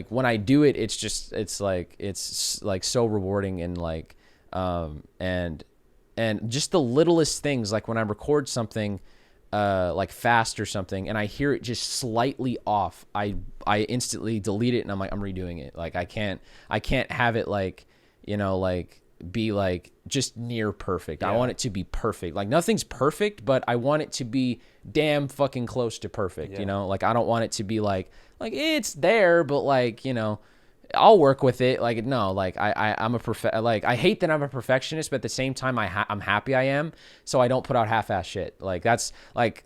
when I do it, it's like so rewarding and like and just the littlest things, like when I record something like fast or something and I hear it just slightly off, I instantly delete it and I'm like, I'm redoing it. Like I can't have it like, you know, like be like just near perfect. I want it to be perfect. Like nothing's perfect, but I want it to be damn fucking close to perfect, you know? Like I don't want it to be like it's there, but like, you know, I'll work with it. Like no, like I'm I hate that I'm a perfectionist, but at the same time I'm happy I am, so I don't put out half-ass shit. Like that's like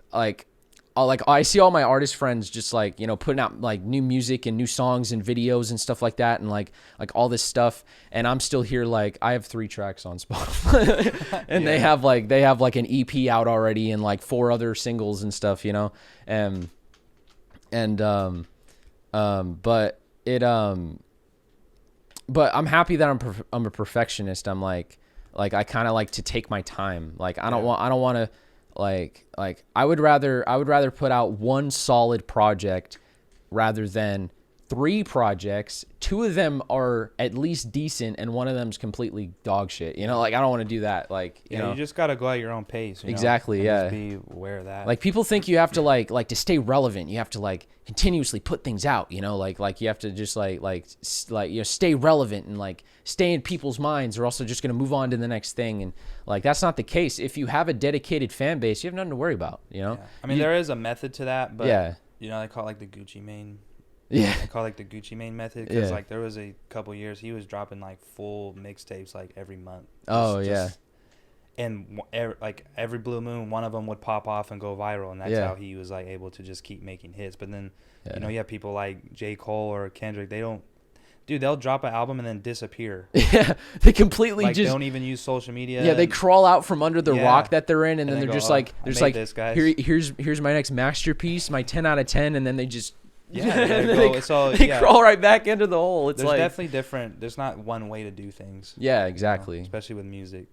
I see all my artist friends just like, you know, putting out like new music and new songs and videos and stuff like that, and like all this stuff, and I'm still here like I have 3 tracks on Spotify and they have like an EP out already and like 4 other singles and stuff, you know, but I'm happy that I'm a perfectionist. I'm like I kind of like to take my time. Like I don't want to like I would rather put out one solid project rather than 3 projects. 2 of them are at least decent, and one of them's completely dog shit. You know, like I don't want to do that. Like, you know, you just gotta go at your own pace. Exactly. Yeah. Just be aware of that. Like people think you have to like to stay relevant. You have to like continuously put things out. You know, like you have to just like stay relevant and like stay in people's minds, or also just gonna move on to the next thing. And like that's not the case. If you have a dedicated fan base, you have nothing to worry about. You know. Yeah. I mean, there is a method to that, but yeah. You know, they call it like the Gucci Mane. Yeah. They call it like the Gucci Mane method because like there was a couple years he was dropping like full mixtapes like every month. And like every blue moon, one of them would pop off and go viral, and that's how he was like able to just keep making hits. But then, you know, you have people like J. Cole or Kendrick. They'll drop an album and then disappear. Yeah, they completely like, just don't even use social media. Yeah, they crawl out from under the rock that they're in, and then they're just like, "There's like, this, here's my next masterpiece, my 10 out of 10," and then they just they crawl right back into the hole. It's there's definitely different. There's not one way to do things. Yeah, exactly. You know, especially with music.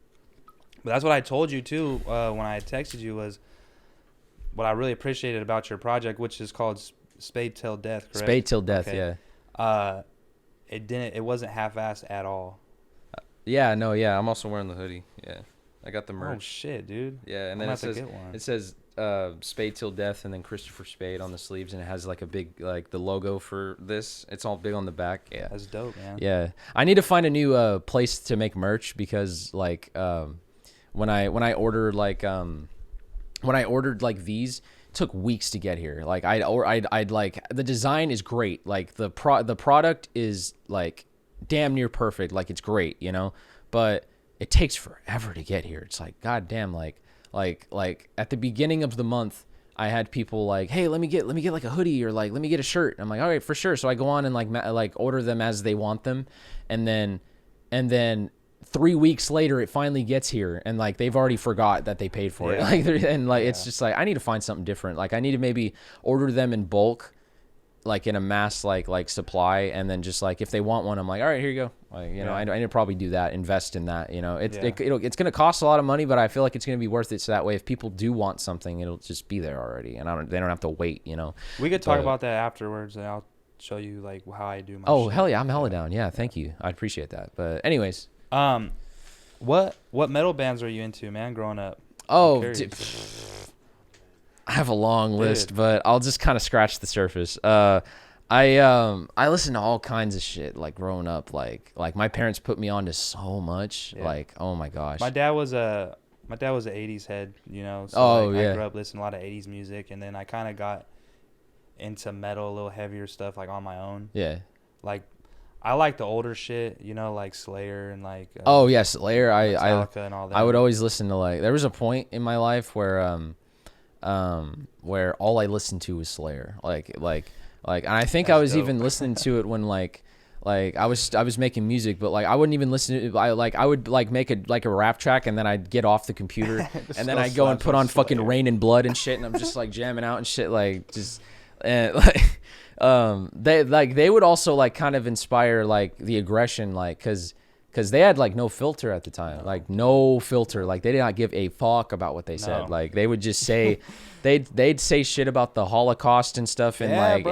But that's what I told you too when I texted you was what I really appreciated about your project, which is called Spade Till Death. Correct? Spade Till Death. Okay. Yeah. It wasn't half-assed at all. Yeah, no, yeah. I'm also wearing the hoodie. Yeah. I got the merch. Oh shit, dude. Yeah, and then it says Spade Till Death and then Christopher Spade on the sleeves, and it has like a big like the logo for this. It's all big on the back. Yeah. That's dope, man. Yeah. I need to find a new place to make merch because like when I ordered like these, took weeks to get here. Like I'd like the design is great. Like the product is like damn near perfect. Like it's great, you know, but it takes forever to get here. It's like goddamn. Like at the beginning of the month, I had people like, hey, let me get like a hoodie or like let me get a shirt. I'm like, all right, for sure. So I go on and like order them as they want them, and then 3 weeks later, it finally gets here, and like they've already forgot that they paid for it. Like, it's just like I need to find something different. Like I need to maybe order them in bulk, like in a mass like supply, and then just like if they want one, I'm like, all right, here you go. Like you know, I need to probably do that, invest in that. You know, it's gonna cost a lot of money, but I feel like it's gonna be worth it. So that way, if people do want something, it'll just be there already, and they don't have to wait. You know, we could talk about that afterwards, and I'll show you like how I do my. Oh shit. Hell yeah, I'm hella down. Yeah, thank you. I appreciate that. But anyways. What metal bands are you into, man, growing up? Oh, I have a long list, but I'll just kind of scratch the surface. I listened to all kinds of shit like growing up. Like my parents put me on to so much. Yeah. Like, oh my gosh. My dad was a 80s head, you know. So I grew up listening to a lot of 80s music, and then I kind of got into metal, a little heavier stuff like on my own. Yeah. Like I like the older shit, you know, like Slayer and like Slayer. Metallica and all that. I would always listen to like there was a point in my life where all I listened to was Slayer. Like and I think I was even listening to it when like I was making music, but like I wouldn't even listen to it. I would like make a rap track, and then I'd get off the computer and then I'd go and put on fucking Rain and Blood and shit, and I'm just like jamming out and shit, like just and like they would also like kind of inspire like the aggression, like because they had like no filter at the time, like no filter, like they did not give a fuck about what they said. Like they would just say they'd say shit about the Holocaust and stuff, and like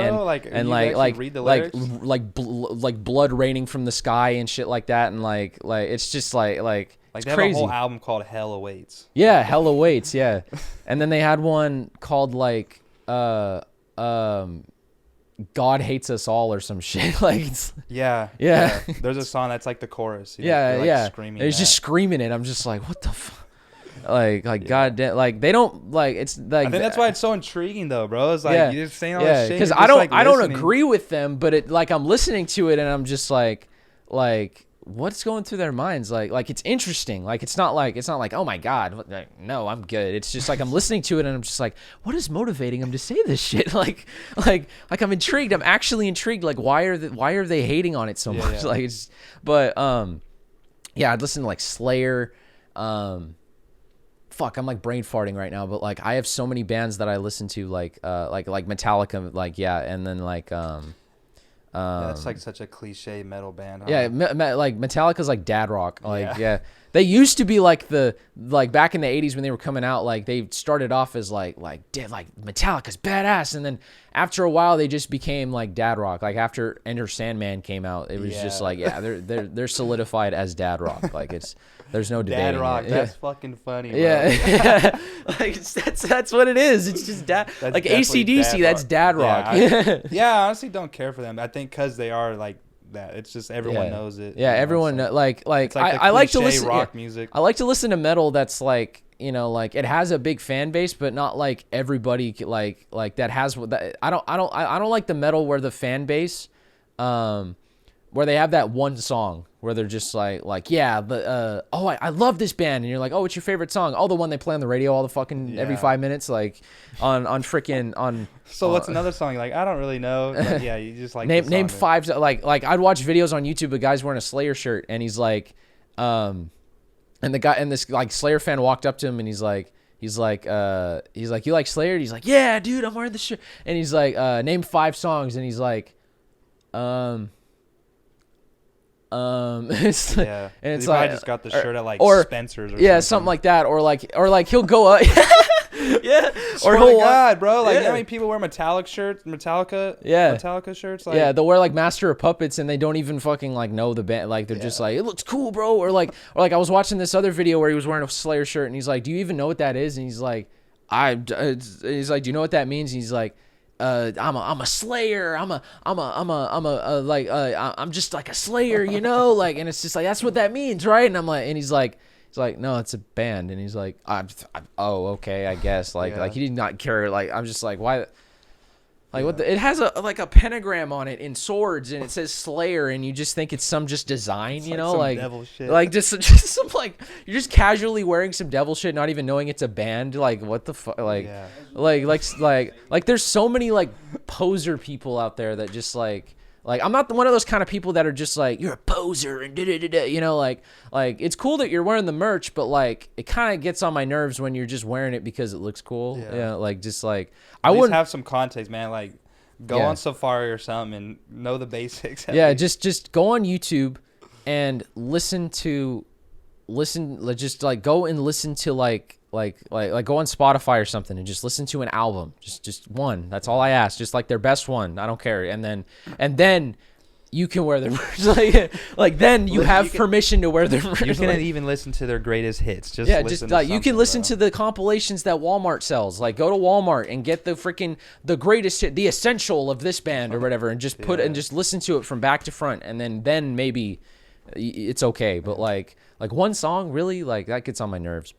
blood raining from the sky and shit like that, and like it's just like they have crazy. A whole album called Hell Awaits. Yeah, Hell Awaits. Yeah, and then they had one called like God Hates Us All or some shit. Like yeah. There's a song that's like the chorus. Screaming. It's just screaming it. I'm just like, what the fuck? Like goddamn, like they don't like. It's like I think that's why it's so intriguing though, bro. It's like you're just saying all this shit because I don't agree with them, but it like I'm listening to it and I'm just like what's going through their minds? Like it's interesting. Like it's not like oh my god, no, I'm good. It's just like I'm listening to it and I'm just like, what is motivating them to say this shit? Like I'm intrigued. I'm actually intrigued. Like why are they hating on it so much? Yeah. Like it's I'd listen to like Slayer. Fuck, I'm like brain farting right now, but like I have so many bands that I listen to like Metallica, like and then like That's like such a cliche metal band. Huh? Yeah, like Metallica's like dad rock. Like yeah. They used to be like back in the 80s when they were coming out, like they started off as like Metallica's badass, and then after a while they just became like dad rock. Like after Enter Sandman came out, it was just like they're solidified as dad rock. Like there's no debating dad rock. it. That's fucking funny. Bro. Yeah. Like that's what it is. It's just dad. That's like AC/DC, that's dad rock. I honestly don't care for them. I think because they are like that. It's just everyone knows it. Yeah, everyone like I like to listen rock music. I like to listen to metal that's like, you know, like it has a big fan base, but not like everybody like that has that. I don't like the metal where the fan base where they have that one song where they're just like I love this band, and you're like, oh, what's your favorite song? Oh, the one they play on the radio all the fucking every 5 minutes, like on freaking on. So what's another song? You're like, I don't really know. But yeah, you just like name five. Like I'd watch videos on YouTube of guys wearing a Slayer shirt, and he's like, and this like Slayer fan walked up to him, and he's like, you like Slayer? And he's like, yeah, dude, I'm wearing this shirt. And he's like, name 5 songs, and he's like, it's and it's like, like I just got the shirt at like Spencer's or something like that, or like he'll go up, yeah, or he'll God, bro, like you know how many people wear Metallica shirts, Metallica shirts, like, they'll wear like Master of Puppets, and they don't even fucking like know the band, like they're just like, it looks cool, bro, or like I was watching this other video where he was wearing a Slayer shirt, and he's like, do you even know what that is? And he's like, he's like, do you know what that means? And he's like, I'm a Slayer. I'm just like a Slayer, you know, like, and it's just like, that's what that means, right? And I'm like, and he's like, no, it's a band. And he's like, oh, okay, I guess, like he did not care. Like, I'm just like, why? Like what? It has a pentagram on it in swords, and it says Slayer, and you just think it's some just design, it's, you know, like devil shit. Like just some like you're just casually wearing some devil shit, not even knowing it's a band. Like what the fuck? Like there's so many like poser people out there that just like I'm not one of those kind of people that are just like, you're a poser and you know, like it's cool that you're wearing the merch, but like it kind of gets on my nerves when you're just wearing it because it looks cool. Yeah, like just like I wouldn't have some context, man. Like go on Safari or something and know the basics. Yeah, just go on YouTube and just like go and listen to like go on Spotify or something and just listen to an album, just one. That's all I ask. Just like their best one. I don't care. And then you can wear their merch. like then you have permission to wear their merch. You can even listen to their greatest hits. Just like you can listen to the compilations that Walmart sells. Like go to Walmart and get the greatest hit, the essential of this band or whatever, and just and just listen to it from back to front, and then maybe it's okay. But like one song really, like that gets on my nerves.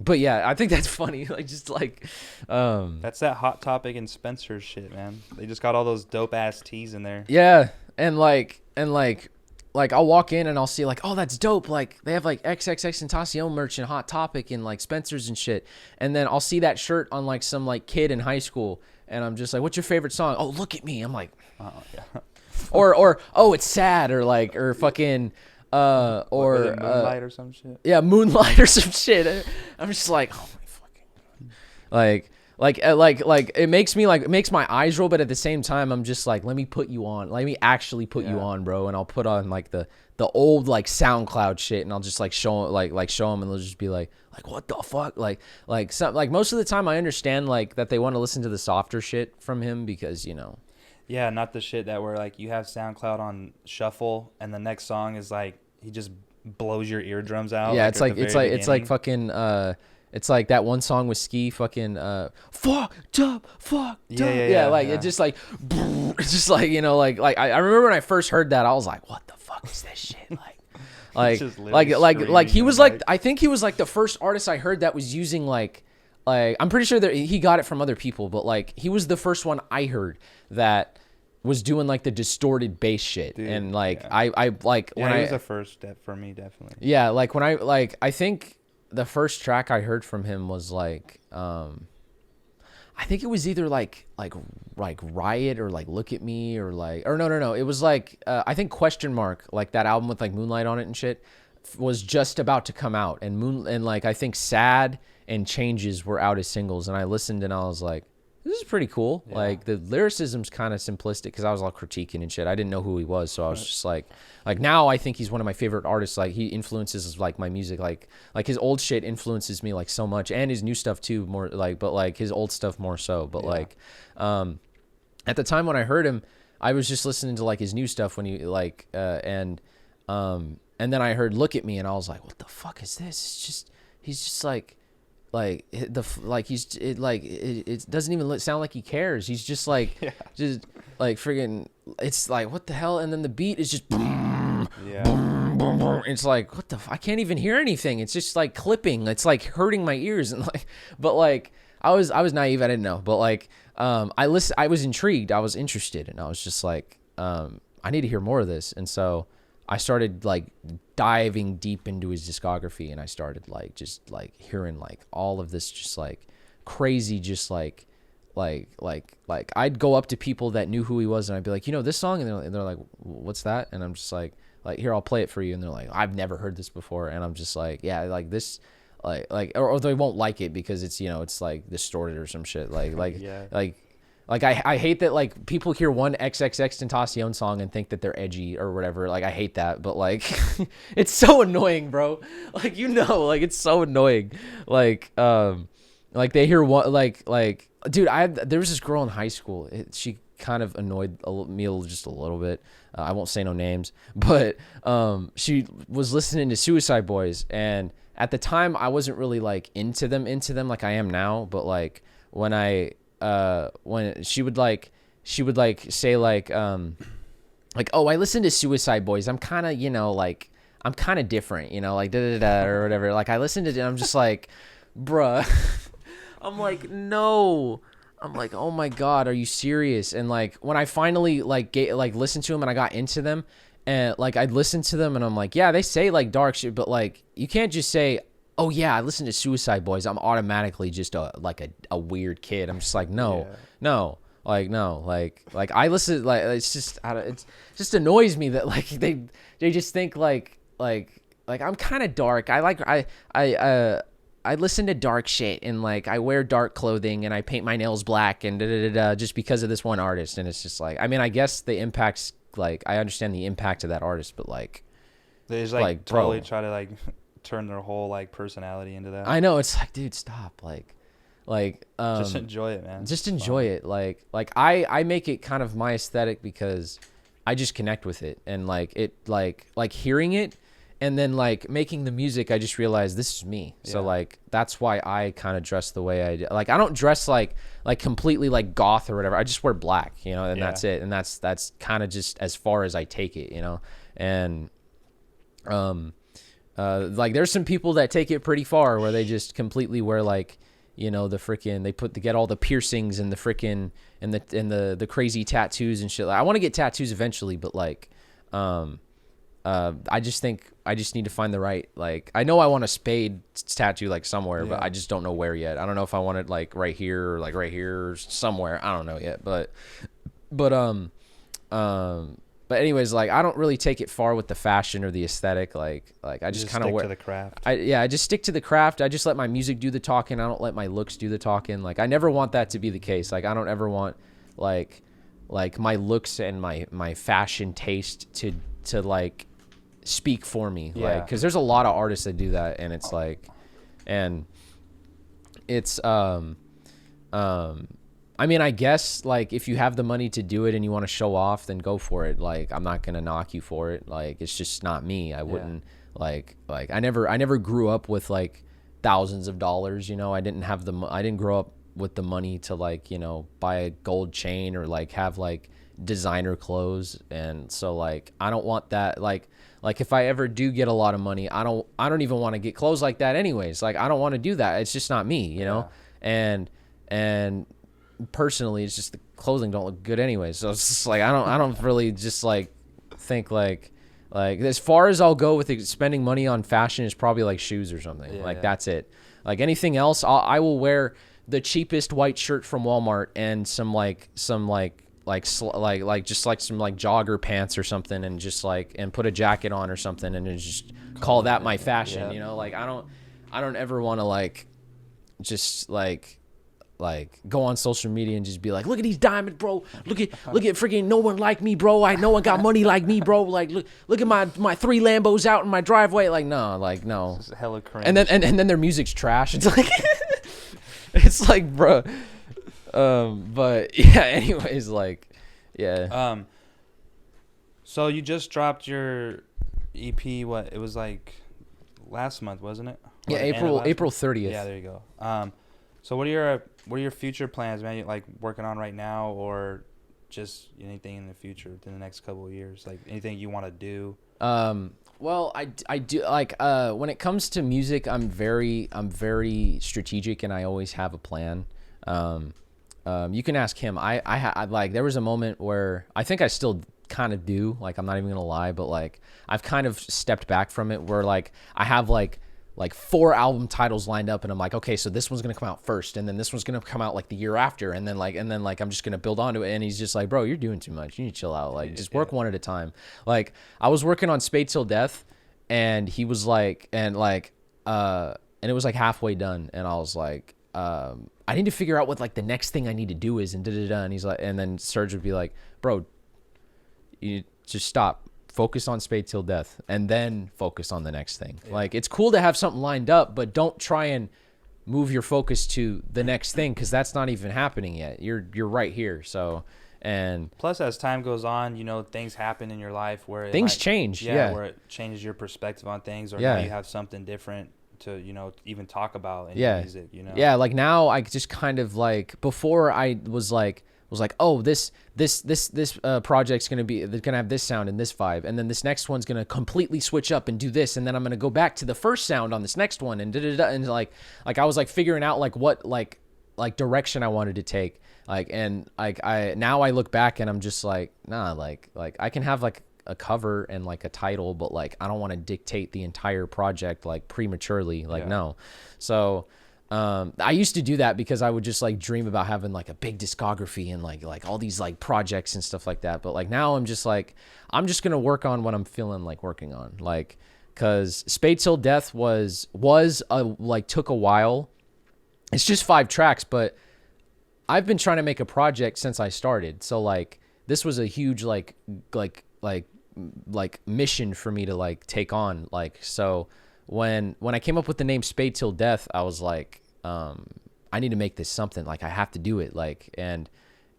But yeah, I think that's funny. Like just like that's that Hot Topic and Spencer's shit, man. They just got all those dope ass tees in there. Yeah, and like I'll walk in and I'll see like, oh, that's dope. Like they have like XXXTentacion merch and Hot Topic and like Spencer's and shit. And then I'll see that shirt on like some like kid in high school, and I'm just like, what's your favorite song? Oh, Look at Me. I'm like, oh yeah. or oh, it's Sad, or like, or fucking. Or Moonlight or some shit. Yeah, Moonlight or some shit. I'm just like, oh my fucking God. Like it makes my eyes roll, but at the same time I'm just like, let me put you on. Let me actually put you on, bro. And I'll put on like the old like SoundCloud shit, and I'll just like show them, and they'll just be like what the fuck? Like some, like most of the time I understand like that they want to listen to the softer shit from him because, you know. Yeah, not the shit that where like you have SoundCloud on shuffle and the next song is like he just blows your eardrums out. Yeah, it's like fucking it's like that one song with Ski, fucking fucked up. Yeah, like it's just like it's just like, you know, like I remember when I first heard that, I was like, what the fuck is this shit? Like he was like, I think he was like the first artist I heard that was using like I'm pretty sure that he got it from other people, but like he was the first one I heard that was doing like the distorted bass shit. Dude, and like I like when he was the first step for me, definitely. Yeah, like when I think the first track I heard from him was like I think it was either like Riot or like Look at Me or like, or no, it was like I think Question Mark, like that album with like Moonlight on it and shit, was just about to come out, and like I think Sad and Changes were out as singles, and I listened and I was like, this is pretty cool. Yeah. Like the lyricism's kind of simplistic because I was all critiquing and shit. I didn't know who he was, so I was just like now I think he's one of my favorite artists. Like he influences like my music, like his old shit influences me like so much, and his new stuff too more like, but like his old stuff more so. But like, at the time when I heard him, I was just listening to like his new stuff when he like and then I heard "Look at Me" and I was like, what the fuck is this? It's just he's just like it doesn't even sound like he cares. He's just like just like friggin', it's like what the hell, and then the beat is just boom, boom, boom, boom. It's like what the I can't even hear anything. It's just like clipping. It's like hurting my ears and like, but like I was naive. I didn't know, but like I was intrigued. I was interested, and I was just like I need to hear more of this, and so I started like diving deep into his discography, and I started like just like hearing like all of this just like crazy, just like I'd go up to people that knew who he was, and I'd be like, you know this song, and they're like, what's that? And I'm just like here, I'll play it for you, and they're like, I've never heard this before, and I'm just like, yeah, like this, or they won't like it because it's, you know, it's like distorted or some shit, Like I hate that like people hear one XXXTentacion song and think that they're edgy or whatever. Like I hate that, but like it's so annoying, bro. Like, you know, like it's so annoying. Like they hear one like dude, there was this girl in high school. She kind of annoyed me just a little bit. I won't say no names, but she was listening to Suicide Boys, and at the time I wasn't really like into them like I am now, but like when she would say like oh, I listen to Suicide Boys, I'm kind of, you know, like I'm kind of different, you know, like da da da or whatever, like I listened to it, and I'm just like, bruh. I'm like, no. I'm like, oh my god, are you serious? And like when I finally like listened to them and I got into them, and like I'd listen to them and I'm like, yeah, they say like dark shit, but like you can't just say, oh yeah, I listen to Suicide Boys, I'm automatically just a weird kid. I'm just like, no, like I listen, like it's just annoys me that like they just think like I'm kind of dark. I listen to dark shit, and like I wear dark clothing, and I paint my nails black, and just because of this one artist. And it's just like, I mean, I guess the impact's like, I understand the impact of that artist, but like they just like totally try to like turn their whole like personality into that. I know, it's like, dude, stop. Like just enjoy it, man. Just enjoy it. Like I make it kind of my aesthetic because I just connect with it, and like it like hearing it. And then like making the music, I just realized this is me. Yeah. So like that's why I kind of dress the way I do. Like I don't dress like completely like goth or whatever. I just wear black, you know, and that's it. And that's kind of just as far as I take it, you know. And like there's some people that take it pretty far where they just completely wear like, you know, the freaking, they get all the piercings and the freaking and the crazy tattoos and shit. Like, I want to get tattoos eventually, but like I just think I just need to find the right, like, I know I want a Spade tattoo like somewhere, but I just don't know where yet. I don't know if I want it like right here or like right here or somewhere. I don't know yet, but anyways, like I don't really take it far with the fashion or the aesthetic. Like I just kind of stick to the craft. I just stick to the craft. I just let my music do the talking. I don't let my looks do the talking. Like I never want that to be the case. Like I don't ever want like my looks and my fashion taste to like speak for me. Like, because there's a lot of artists that do that, and it's like, and it's I mean, I guess like if you have the money to do it and you want to show off, then go for it. Like I'm not gonna knock you for it. Like it's just not me. I wouldn't like I never grew up with like thousands of dollars, you know. I didn't grow up with the money to like, you know, buy a gold chain or like have like designer clothes. And so like I don't want that. Like if I ever do get a lot of money, I don't even want to get clothes like that anyways. Like I don't want to do that. It's just not me, you know. And personally, it's just the clothing don't look good anyways. So it's just like I don't really just like think like as far as I'll go with spending money on fashion is probably like shoes or something. That's it. Like anything else, I will wear the cheapest white shirt from Walmart and some jogger pants or something, and just like, and put a jacket on or something, and just call that my fashion. You know, like I don't ever want to like just like go on social media and just be like, look at these diamonds, bro. Look at freaking no one like me, bro. No one got money like me, bro. Like look at my 3 Lambos out in my driveway. Like no. This is hella cringe. And then their music's trash. It's like it's like, bro. But yeah, anyways, like yeah. So you just dropped your EP, what? It was like last month, wasn't it? Yeah, April 30th. Yeah, there you go. So what are your future plans, man? You, like working on right now, or just anything in the future within the next couple of years? Like anything you want to do? Well, I do like when it comes to music, I'm very strategic, and I always have a plan. You can ask him. I like there was a moment where I think I still kind of do, like I'm not even gonna lie, but like I've kind of stepped back from it where like I have like 4 album titles lined up, and I'm like, okay, so this one's gonna come out first, and then this one's gonna come out like the year after, and then I'm just gonna build onto it. And he's just like, bro, you're doing too much, you need to chill out, like just work one at a time. Like I was working on Spade Till Death, and he was like, and it was like halfway done, and I was like, I need to figure out what like the next thing I need to do is, and and he's like, and then Serge would be like, bro, you just stop, focus on Spade Till Death, and then focus on the next thing. Yeah. Like it's cool to have something lined up, but don't try and move your focus to the next thing, because that's not even happening yet. You're right here. So, and plus as time goes on, you know, things happen in your life where things change. Yeah, where it changes your perspective on things, or now you have something different to, you know, even talk about in your music, you know. Yeah, like now I just kind of like, before I was like, oh, this project's gonna have this sound and this vibe, and then this next one's gonna completely switch up and do this, and then I'm gonna go back to the first sound on this next one, and and like I was like figuring out like what like direction I wanted to take, like, and like I look back and I'm just like, nah, like I can have like a cover and like a title, but like I don't want to dictate the entire project like prematurely, like no. So I used to do that because I would just like dream about having like a big discography and like all these like projects and stuff like that. But like now I'm just like, I'm just going to work on what I'm feeling like working on. Like, cause Spade Till Death was took a while. It's just 5 tracks, but I've been trying to make a project since I started. So like, this was a huge like mission for me to like take on. Like, so when I came up with the name Spade Till Death, I was like, I need to make this something, like I have to do it. Like, and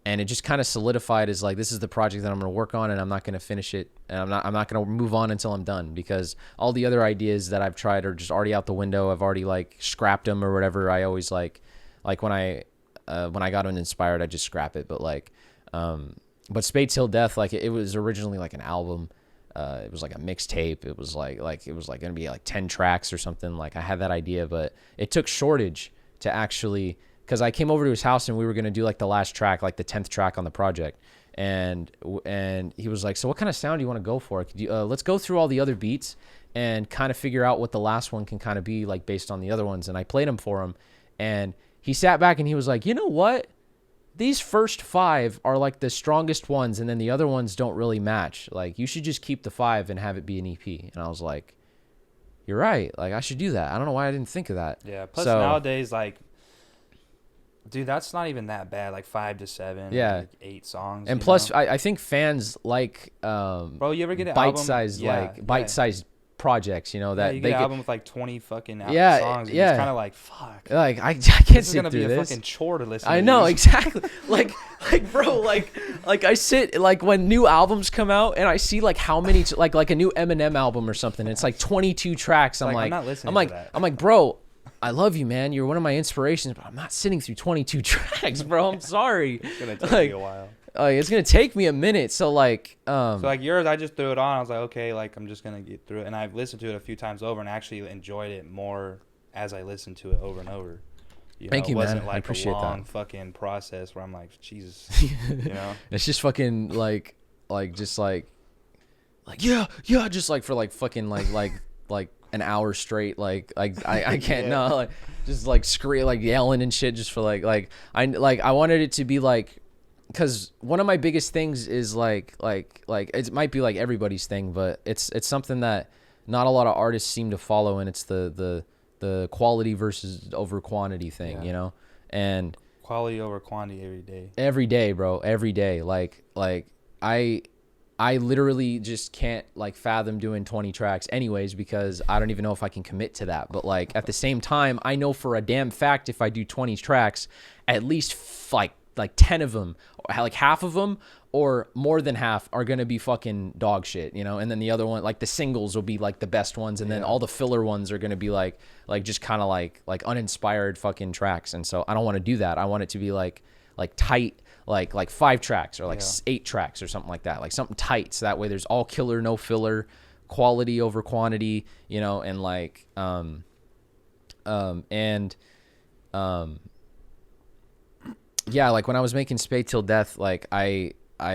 it just kind of solidified as like, this is the project that I'm going to work on, and I'm not going to finish it. And I'm not going to move on until I'm done, because all the other ideas that I've tried are just already out the window. I've already like scrapped them or whatever. I always like when I got uninspired, I just scrap it. But like, but Spade Till Death, like it was originally like an album. It was like a mixtape. It was like it was like gonna be like 10 tracks or something. Like I had that idea, but it took Shortage to actually, because I came over to his house and we were gonna do like the last track, like the 10th track on the project, and he was like, so what kind of sound do you want to go for? Let's go through all the other beats and kind of figure out what the last one can kind of be like based on the other ones. And I played them for him, and he sat back and he was like, you know what? These first 5 are like the strongest ones, and then the other ones don't really match. Like, you should just keep the 5 and have it be an EP. And I was like, you're right. Like, I should do that. I don't know why I didn't think of that. Yeah. Plus nowadays, like, dude, that's not even that bad. Like 5 to 7. Yeah. Like 8 songs. And plus, I think fans like bro, you ever get an bite-sized bite-sized projects, you know, that you they get an album with like 20 fucking songs, and it's kind of like, fuck, like I can't this sit is through gonna be this. a fucking chore to listen I to know these. exactly. like bro, like I sit like when new albums come out and I see like how many like a new Eminem album or something, it's like 22 tracks. I'm not listening to that. I'm like, bro, I love you, man, you're one of my inspirations, but I'm not sitting through 22 tracks, bro. I'm sorry. It's gonna take me a while. It's gonna take me a minute. So like, so like yours, I just threw it on. I was like, okay, like I'm just gonna get through it, and I've listened to it a few times over, and actually enjoyed it more as I listened to it over and over. Thank you, it wasn't man. like I appreciate a long that. fucking process where I'm like, Jesus, you know. It's just fucking like just like yeah, just like for like fucking like an hour straight. Like I can't Yeah. no, like just like scream, like yelling and shit, just for like I wanted it to be like. Because one of my biggest things is like it might be like everybody's thing, but it's something that not a lot of artists seem to follow, and it's the quality versus over quantity thing, you know. And quality over quantity every day. Every day, bro. Every day. Like I literally just can't like fathom doing 20 tracks anyways, because I don't even know if I can commit to that. But like at the same time, I know for a damn fact if I do 20 tracks, at least like 10 of them, like half of them or more than half are going to be fucking dog shit, you know? And then the other one, like the singles will be like the best ones. And then all the filler ones are going to be like just kind of like uninspired fucking tracks. And so I don't want to do that. I want it to be like tight, like 5 tracks or like 8 tracks or something like that, like something tight. So that way there's all killer, no filler, quality over quantity, you know? And like, yeah, like when I was making Spade Till Death, like I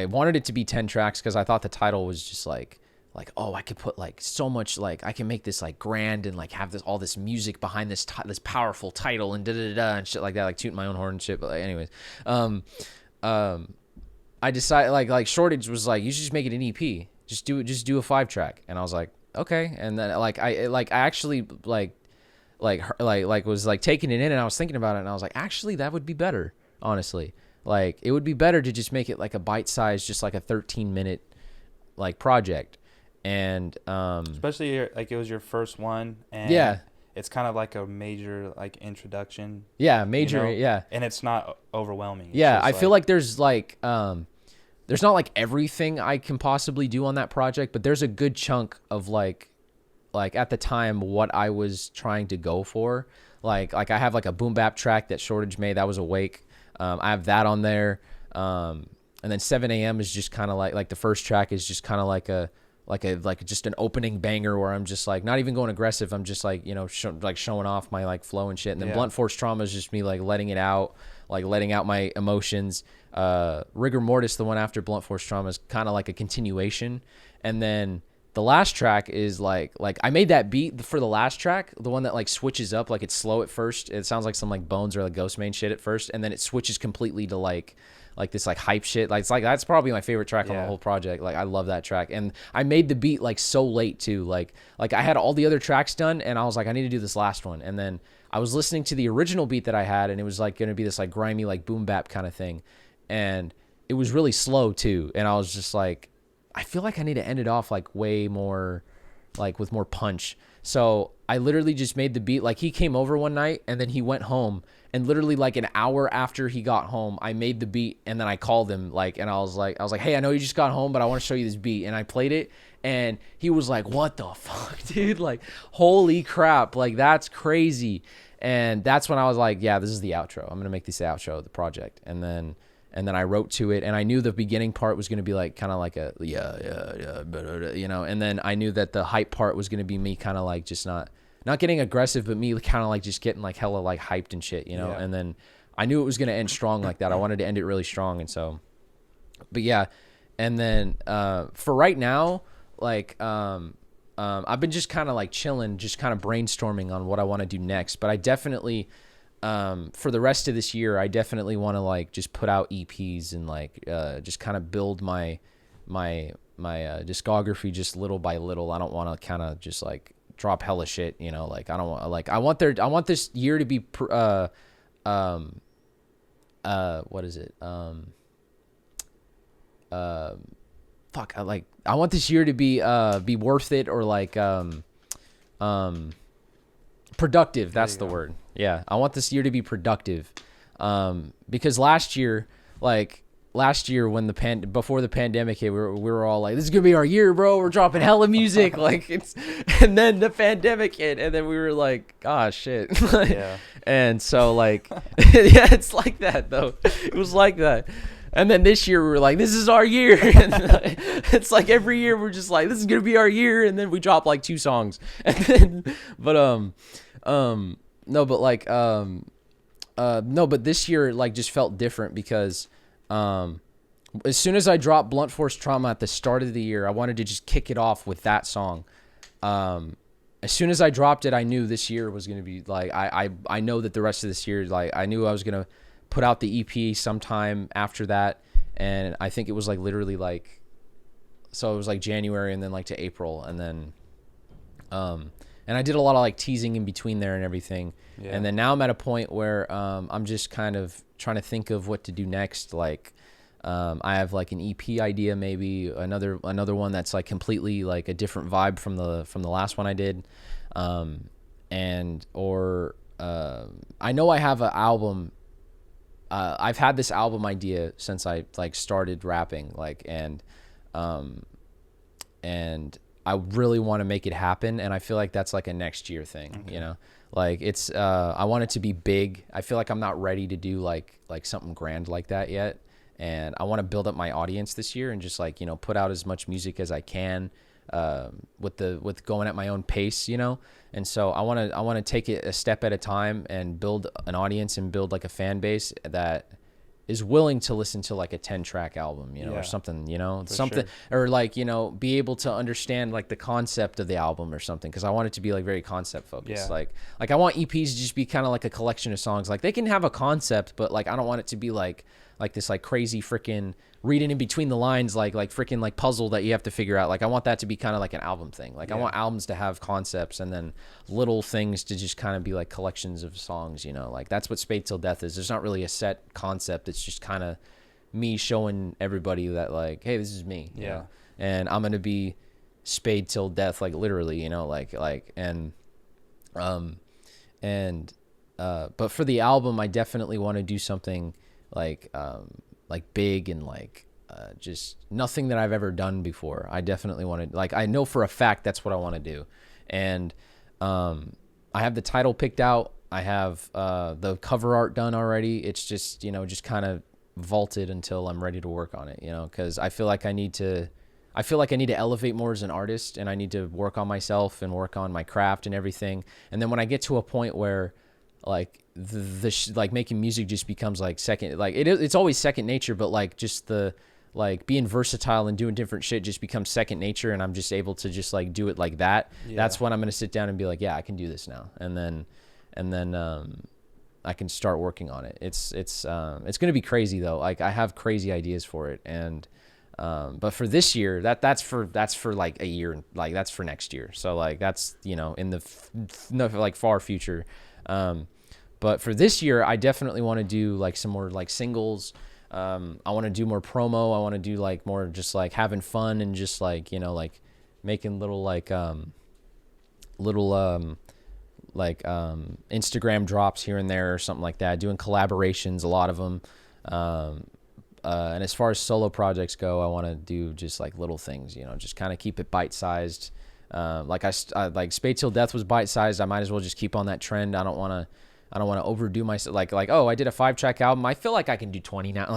wanted it to be 10 tracks because I thought the title was just like, oh, I could put like so much, like I can make this like grand and like have this all this music behind this this powerful title and and shit like that, like tooting my own horn and shit. But like, anyways, I decided like Shortage was like, you should just make it an EP, just do a 5 track, and I was like, okay. And then I actually was like taking it in, and I was thinking about it, and I was like, actually that would be better. Honestly, like it would be better to just make it like a bite size, just like a 13-minute like project. And especially like it was your first one, and it's kind of like a major like introduction. Yeah, major, you know? And it's not overwhelming. Yeah, I feel like there's like there's not like everything I can possibly do on that project, but there's a good chunk of like at the time what I was trying to go for. Like I have like a boom bap track that Shortage made that was Awake. I have that on there, and then 7 a.m. is just kind of like the first track is just kind of like just an opening banger where I'm just like not even going aggressive. I'm just like, you know, showing off my like flow and shit. And then Blunt Force Trauma is just me like letting it out, like letting out my emotions. Rigor Mortis, the one after Blunt Force Trauma, is kind of like a continuation. And then the last track is like I made that beat for the last track, the one that like switches up, like it's slow at first. It sounds like some like Bones or like Ghostmane shit at first, and then it switches completely to like this like hype shit. Like it's like that's probably my favorite track on the whole project. Like I love that track, and I made the beat like so late too. Like I had all the other tracks done, and I was like, I need to do this last one. And then I was listening to the original beat that I had, and it was like going to be this like grimy like boom bap kind of thing, and it was really slow too. And I was just like, I feel like I need to end it off like way more, like with more punch. So I literally just made the beat. Like he came over one night and then he went home, and literally like an hour after he got home, I made the beat, and then I called him and I was like, hey, I know you just got home, but I want to show you this beat. And I played it, and he was like, what the fuck, dude? Like, holy crap. Like that's crazy. And that's when I was like, yeah, this is the outro. I'm going to make this the outro of the project. And then I wrote to it, and I knew the beginning part was going to be like kind of like a you know, and then I knew that the hype part was going to be me kind of like just not getting aggressive, but me kind of like just getting like hella like hyped and shit, you know. And then I knew it was going to end strong like that. I wanted to end it really strong, and so, but yeah. And then for right now, like I've been just kind of like chilling, just kind of brainstorming on what I want to do next. But I definitely for the rest of this year, I definitely want to like just put out EPs and like just kind of build my discography just little by little. I don't want to kind of just like drop hella shit, you know. Like I don't want like I want this year to be what is it fuck, I want this year to be worth it, or like productive. That's the word. Yeah, I want this year to be productive, because last year when before the pandemic hit, we were all like, this is gonna be our year, bro. We're dropping hella music, like and then the pandemic hit, and then we were like, ah, shit. Yeah. And so like, yeah, it's like that though. It was like that. And then this year we were like, this is our year. And it's like every year we're just like, this is gonna be our year, and then we drop like 2 songs, and then but this year like just felt different because as soon as I dropped Blunt Force Trauma at the start of the year, I wanted to just kick it off with that song. As soon as I dropped it, I knew this year was going to be like, I know that the rest of this year, like I knew I was going to put out the EP sometime after that. And I think it was like literally like, so it was like January and then like to April. And then, and I did a lot of like teasing in between there and everything. Yeah. And then now I'm at a point where I'm just kind of trying to think of what to do next. Like, I have like an EP idea, maybe another one that's like completely like a different vibe from the last one I did. I know I have an album. I've had this album idea since I like started rapping, like, and I really want to make it happen. And I feel like that's like a next year thing, you know, like it's, I want it to be big. I feel like I'm not ready to do like something grand like that yet. And I want to build up my audience this year and just like, you know, put out as much music as I can, with going at my own pace, you know? And so I want to take it a step at a time and build an audience and build like a fan base that is willing to listen to like a 10-track album, you know, or something, you know, or like, you know, be able to understand like the concept of the album or something. Cause I want it to be like very concept focused. Like I want EPs to just be kind of like a collection of songs. Like they can have a concept, but like, I don't want it to be like this like crazy freaking reading in between the lines, like freaking like puzzle that you have to figure out. Like I want that to be kind of like an album thing. Like I want albums to have concepts and then little things to just kind of be like collections of songs, you know, like that's what Spade Till Death is. There's not really a set concept. It's just kind of me showing everybody that like, hey, this is me. You know? And I'm going to be Spade Till Death, like literally, you know, but for the album, I definitely want to do something like big and like just nothing that I've ever done before. I definitely want to, like, I know for a fact that's what I want to do. And I have the title picked out. I have the cover art done already. It's just, you know, just kind of vaulted until I'm ready to work on it, you know, because I feel like I need to elevate more as an artist, and I need to work on myself and work on my craft and everything. And then when I get to a point where like like making music just becomes like second, like it's always second nature, but like just the like being versatile and doing different shit just becomes second nature, and I'm just able to just like do it like that. That's when I'm going to sit down and be like, yeah, I can do this now. And then I can start working on it. It's going to be crazy though. Like I have crazy ideas for it. And but for this year, that's for like a year, like that's for next year. So like that's, you know, in the like far future. But for this year, I definitely want to do like some more like singles. I want to do more promo. I want to do like more just like having fun and just like, you know, like making little Instagram drops here and there or something like that, doing collaborations, a lot of them. And as far as solo projects go, I want to do just like little things, you know, just kind of keep it bite-sized. Like like Spade Till Death was bite-sized. I might as well just keep on that trend. I don't want to overdo myself. Like, oh, I did a 5-track album. I feel like I can do 20 now. No,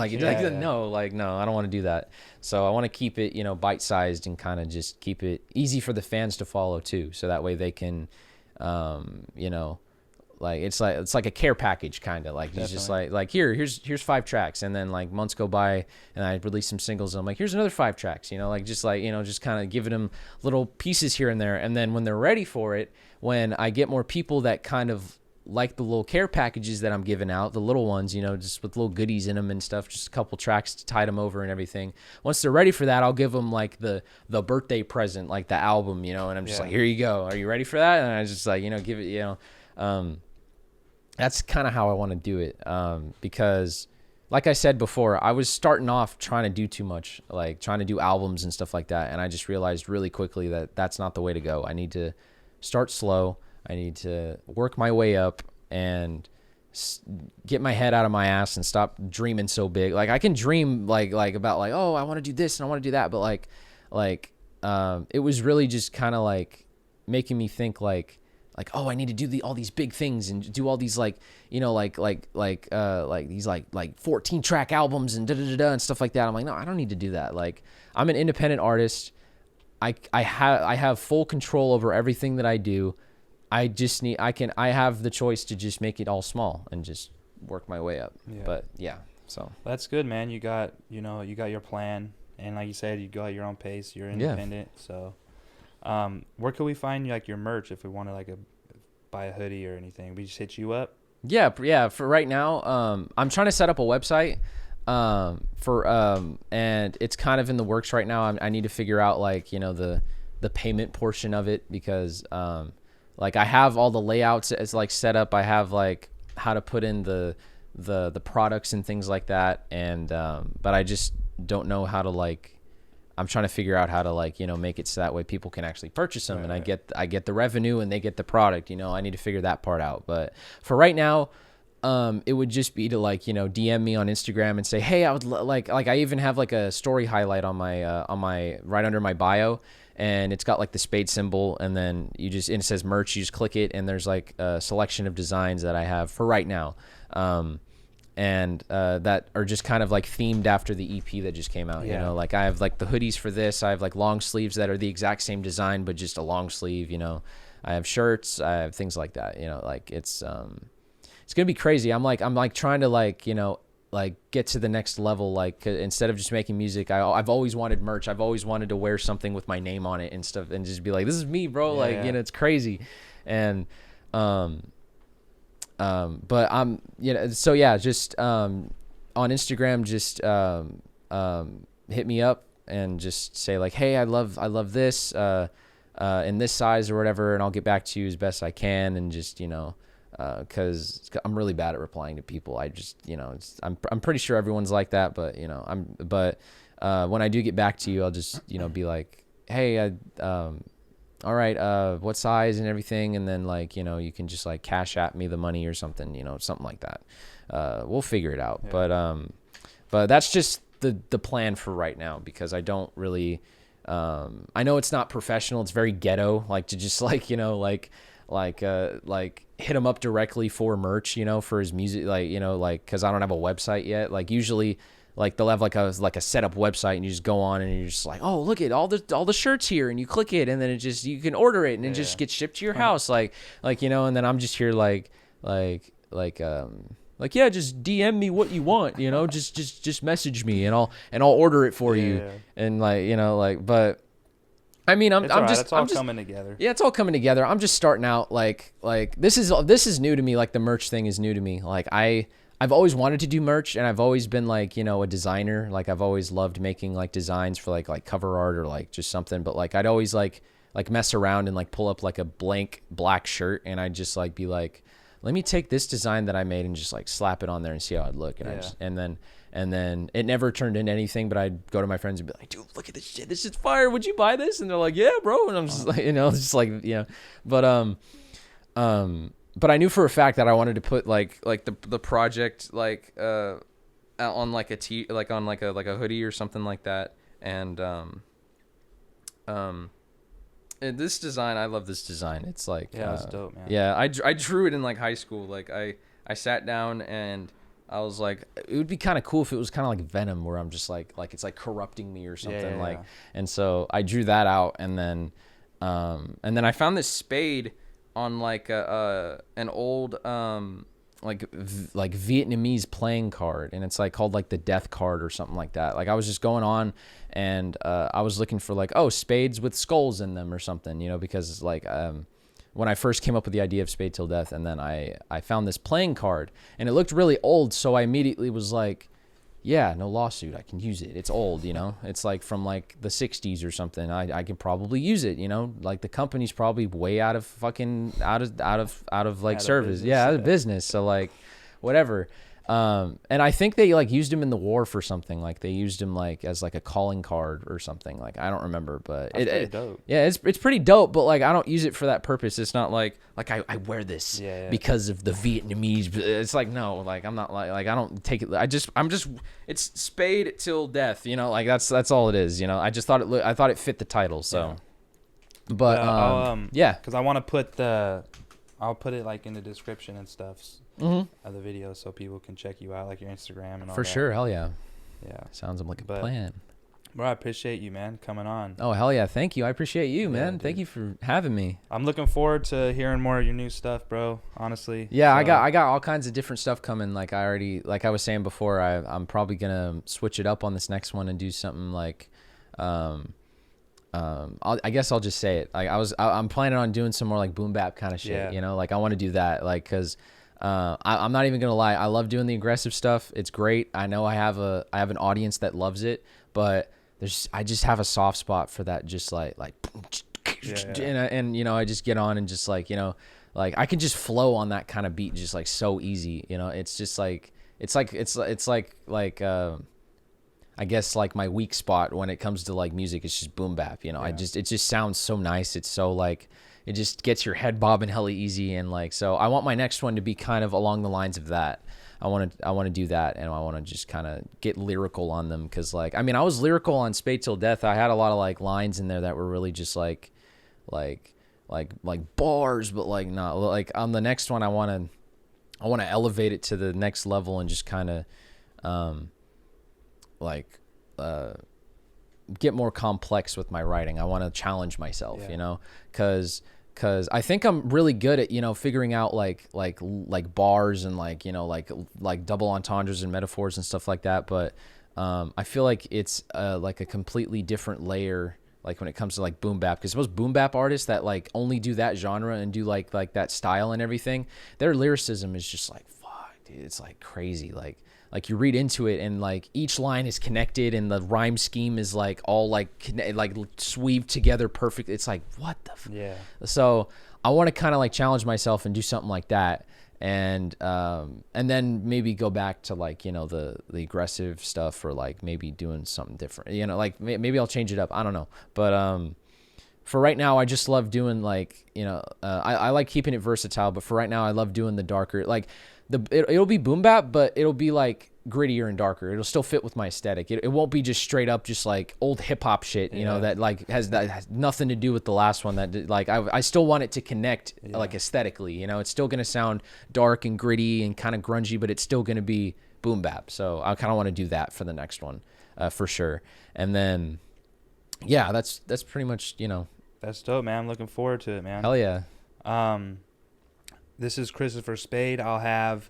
I don't want to do that. So I want to keep it, you know, bite-sized and kind of just keep it easy for the fans to follow too. So that way they can, you know, like it's like a care package kind of like. He's just like here's 5 tracks, and then like months go by and I release some singles and I'm like, here's another 5 tracks, you know, like just like, you know, just kind of giving them little pieces here and there. And then when they're ready for it, when I get more people that kind of like the little care packages that I'm giving out, the little ones, you know, just with little goodies in them and stuff, just a couple tracks to tide them over and everything. Once they're ready for that, I'll give them like the birthday present, like the album, you know, and I'm just like, here you go. Are you ready for that? And I just like, you know, give it, you know, that's kind of how I want to do it. Because like I said before, I was starting off trying to do too much, like trying to do albums and stuff like that. And I just realized really quickly that that's not the way to go. I need to start slow. I need to work my way up and get my head out of my ass and stop dreaming so big. Like I can dream like about like, oh, I want to do this and I want to do that. But like it was really just kind of like making me think like, oh, I need to do all these big things and do all these like, you know, like these like 14 track albums and and stuff like that. I'm like, no, I don't need to do that. Like I'm an independent artist. I have full control over everything that I do. I have the choice to just make it all small and just work my way up. Yeah. But yeah, so that's good, man. You got your plan, and like you said, you go at your own pace. You're independent. So, where can we find like your merch if we want to like buy a hoodie or anything? We just hit you up. Yeah. For right now, I'm trying to set up a website. And it's kind of in the works right now. I need to figure out like, you know, the payment portion of it because, like I have all the layouts as like set up. I have like how to put in the the products and things like that. And but I just don't know how to like. I'm trying to figure out how to like, you know, make it so that way people can actually purchase them, and I get the revenue and they get the product. You know, I need to figure that part out. But for right now, it would just be to like, you know, DM me on Instagram and say, hey, I would like I even have like a story highlight on my right under my bio, and it's got like the Spade symbol, and then and it says merch. You just click it, and there's like a selection of designs that I have for right now. And that are just kind of like themed after the EP that just came out. You know, like I have like the hoodies for this. I have like long sleeves that are the exact same design, but just a long sleeve. You know, I have shirts. I have things like that. You know, like it's gonna be crazy. I'm like trying to like, you know, like get to the next level. Like instead of just making music, I've always wanted merch. I've always wanted to wear something with my name on it and stuff, and just be like, this is me, bro. You know, it's crazy. And but I'm, you know, so yeah, just on Instagram, just hit me up and just say like, hey, I love this in this size or whatever, and I'll get back to you as best I can. And just, you know, because I'm really bad at replying to people. I just, you know, I'm pretty sure everyone's like that, but you know, when I do get back to you, I'll just, you know, be like, hey, all right, what size and everything, and then like, you know, you can just like cash at me the money or something, you know, something like that. We'll figure it out. But that's just the plan for right now, because I don't really I know it's not professional, it's very ghetto, like to just like, you know, like hit him up directly for merch, you know, for his music, like, you know, like, because I don't have a website yet. Like usually like they'll have like a setup website, and you just go on and you're just like, oh, look at all the shirts here, and you click it, and then you can order it, and it just gets shipped to your house, like, you know. And then I'm just here like yeah, just DM me what you want, you know, just message me, and I'll order it for you. And like, you know, like, but I mean, it's all coming together. Yeah, it's all coming together. I'm just starting out like this is new to me. Like the merch thing is new to me. Like I've always wanted to do merch, and I've always been like, you know, a designer. Like I've always loved making like designs for like cover art or like just something. But like I'd always like mess around and like pull up like a blank black shirt, and I'd just like be like, let me take this design that I made and just like slap it on there and see how it'd look. And and then it never turned into anything. But I'd go to my friends and be like, dude, look at this shit. This is fire. Would you buy this? And they're like, yeah, bro. And I'm just like, you know, just like, you know, but I knew for a fact that I wanted to put like the project like on like on like a hoodie or something like that. And and this design, I love this design. It's like it's dope, man. Yeah, I drew it in like high school. Like I sat down and I was like, it would be kind of cool if it was kind of like Venom, where I'm just like it's like corrupting me or something. And so I drew that out, and then I found this Spade on like an old like Vietnamese playing card, and it's like called like the death card or something like that. Like I was just going on, and I was looking for like, oh, spades with skulls in them or something, you know, because it's like when I first came up with the idea of Spade Till Death, and then I found this playing card, and it looked really old, so I immediately was like, yeah, no lawsuit, I can use it. It's old, you know. It's like from like the 60s or something. I can probably use it, you know. Like the company's probably way out of fucking out of like service. Out of business. So like whatever. And I think they like used him in the war for something. Like they used him like as like a calling card or something. Like I don't remember, but it's dope. Yeah, it's pretty dope, but like I don't use it for that purpose. It's not like I wear this because of the Vietnamese. It's like, no, like I'm not like I don't take it. I'm just it's Spade Till Death, you know, like that's all it is, you know. I just thought I thought it fit the title, so but because I want to I'll put it like in the description and stuff of the video, so people can check you out, like your Instagram and all that. For sure, hell yeah. Yeah. Sounds like a plan. Bro, I appreciate you, man, coming on. Oh, hell yeah. Thank you. I appreciate you, man. Dude. Thank you for having me. I'm looking forward to hearing more of your new stuff, bro, honestly. Yeah, so. I got all kinds of different stuff coming. Like I was saying before, I'm probably going to switch it up on this next one and do something like I guess I'll just say it. Like I'm planning on doing some more like boom bap kind of shit, you know? Like I want to do that, like, cuz I'm not even going to lie. I love doing the aggressive stuff. It's great. I know I have an audience that loves it, but I just have a soft spot for that, just like and you know, I just get on and just like, you know, like I can just flow on that kind of beat just like so easy, you know. It's just like it's like I guess like my weak spot when it comes to like music is just boom bap, you know. It just sounds so nice. It's so like it just gets your head bobbing hella easy, and like so I want my next one to be kind of along the lines of that. I want to do that, and I want to just kind of get lyrical on them, because like I mean I was lyrical on Spade Till Death. I had a lot of like lines in there that were really just like bars, but like not like on the next one I want to elevate it to the next level and just kind of get more complex with my writing. I want to challenge myself, you know, because I think I'm really good at, you know, figuring out like bars and like, you know, like double entendres and metaphors and stuff like that. But I feel like it's like a completely different layer, like when it comes to like boom bap, because most boom bap artists that like only do that genre and do like that style and everything, their lyricism is just like, fuck, dude, it's like crazy. Like you read into it and like each line is connected and the rhyme scheme is like all like sweaved together perfect. It's like, what the yeah. So I want to kind of like challenge myself and do something like that, and then maybe go back to like, you know, the aggressive stuff, or like maybe doing something different, you know, like maybe I'll change it up, I don't know. But for right now I just love doing like, you know, I like keeping it versatile, but for right now I love doing the darker, like it'll be boom bap, but it'll be like grittier and darker. It'll still fit with my aesthetic. It won't be just straight up just like old hip hop shit, you know, that like has nothing to do with the last one. That like I still want it to connect like aesthetically, you know. It's still gonna sound dark and gritty and kind of grungy, but it's still gonna be boom bap. So I kind of want to do that for the next one, for sure. And then yeah, that's pretty much, you know. That's dope, man. I'm looking forward to it, man. Hell yeah. This is Christopher Spade. I'll have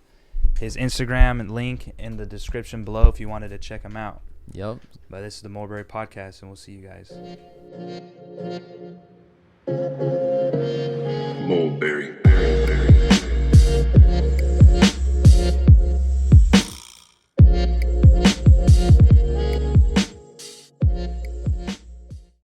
his Instagram and link in the description below if you wanted to check him out. Yep. But this is the Mulberry Podcast, and we'll see you guys.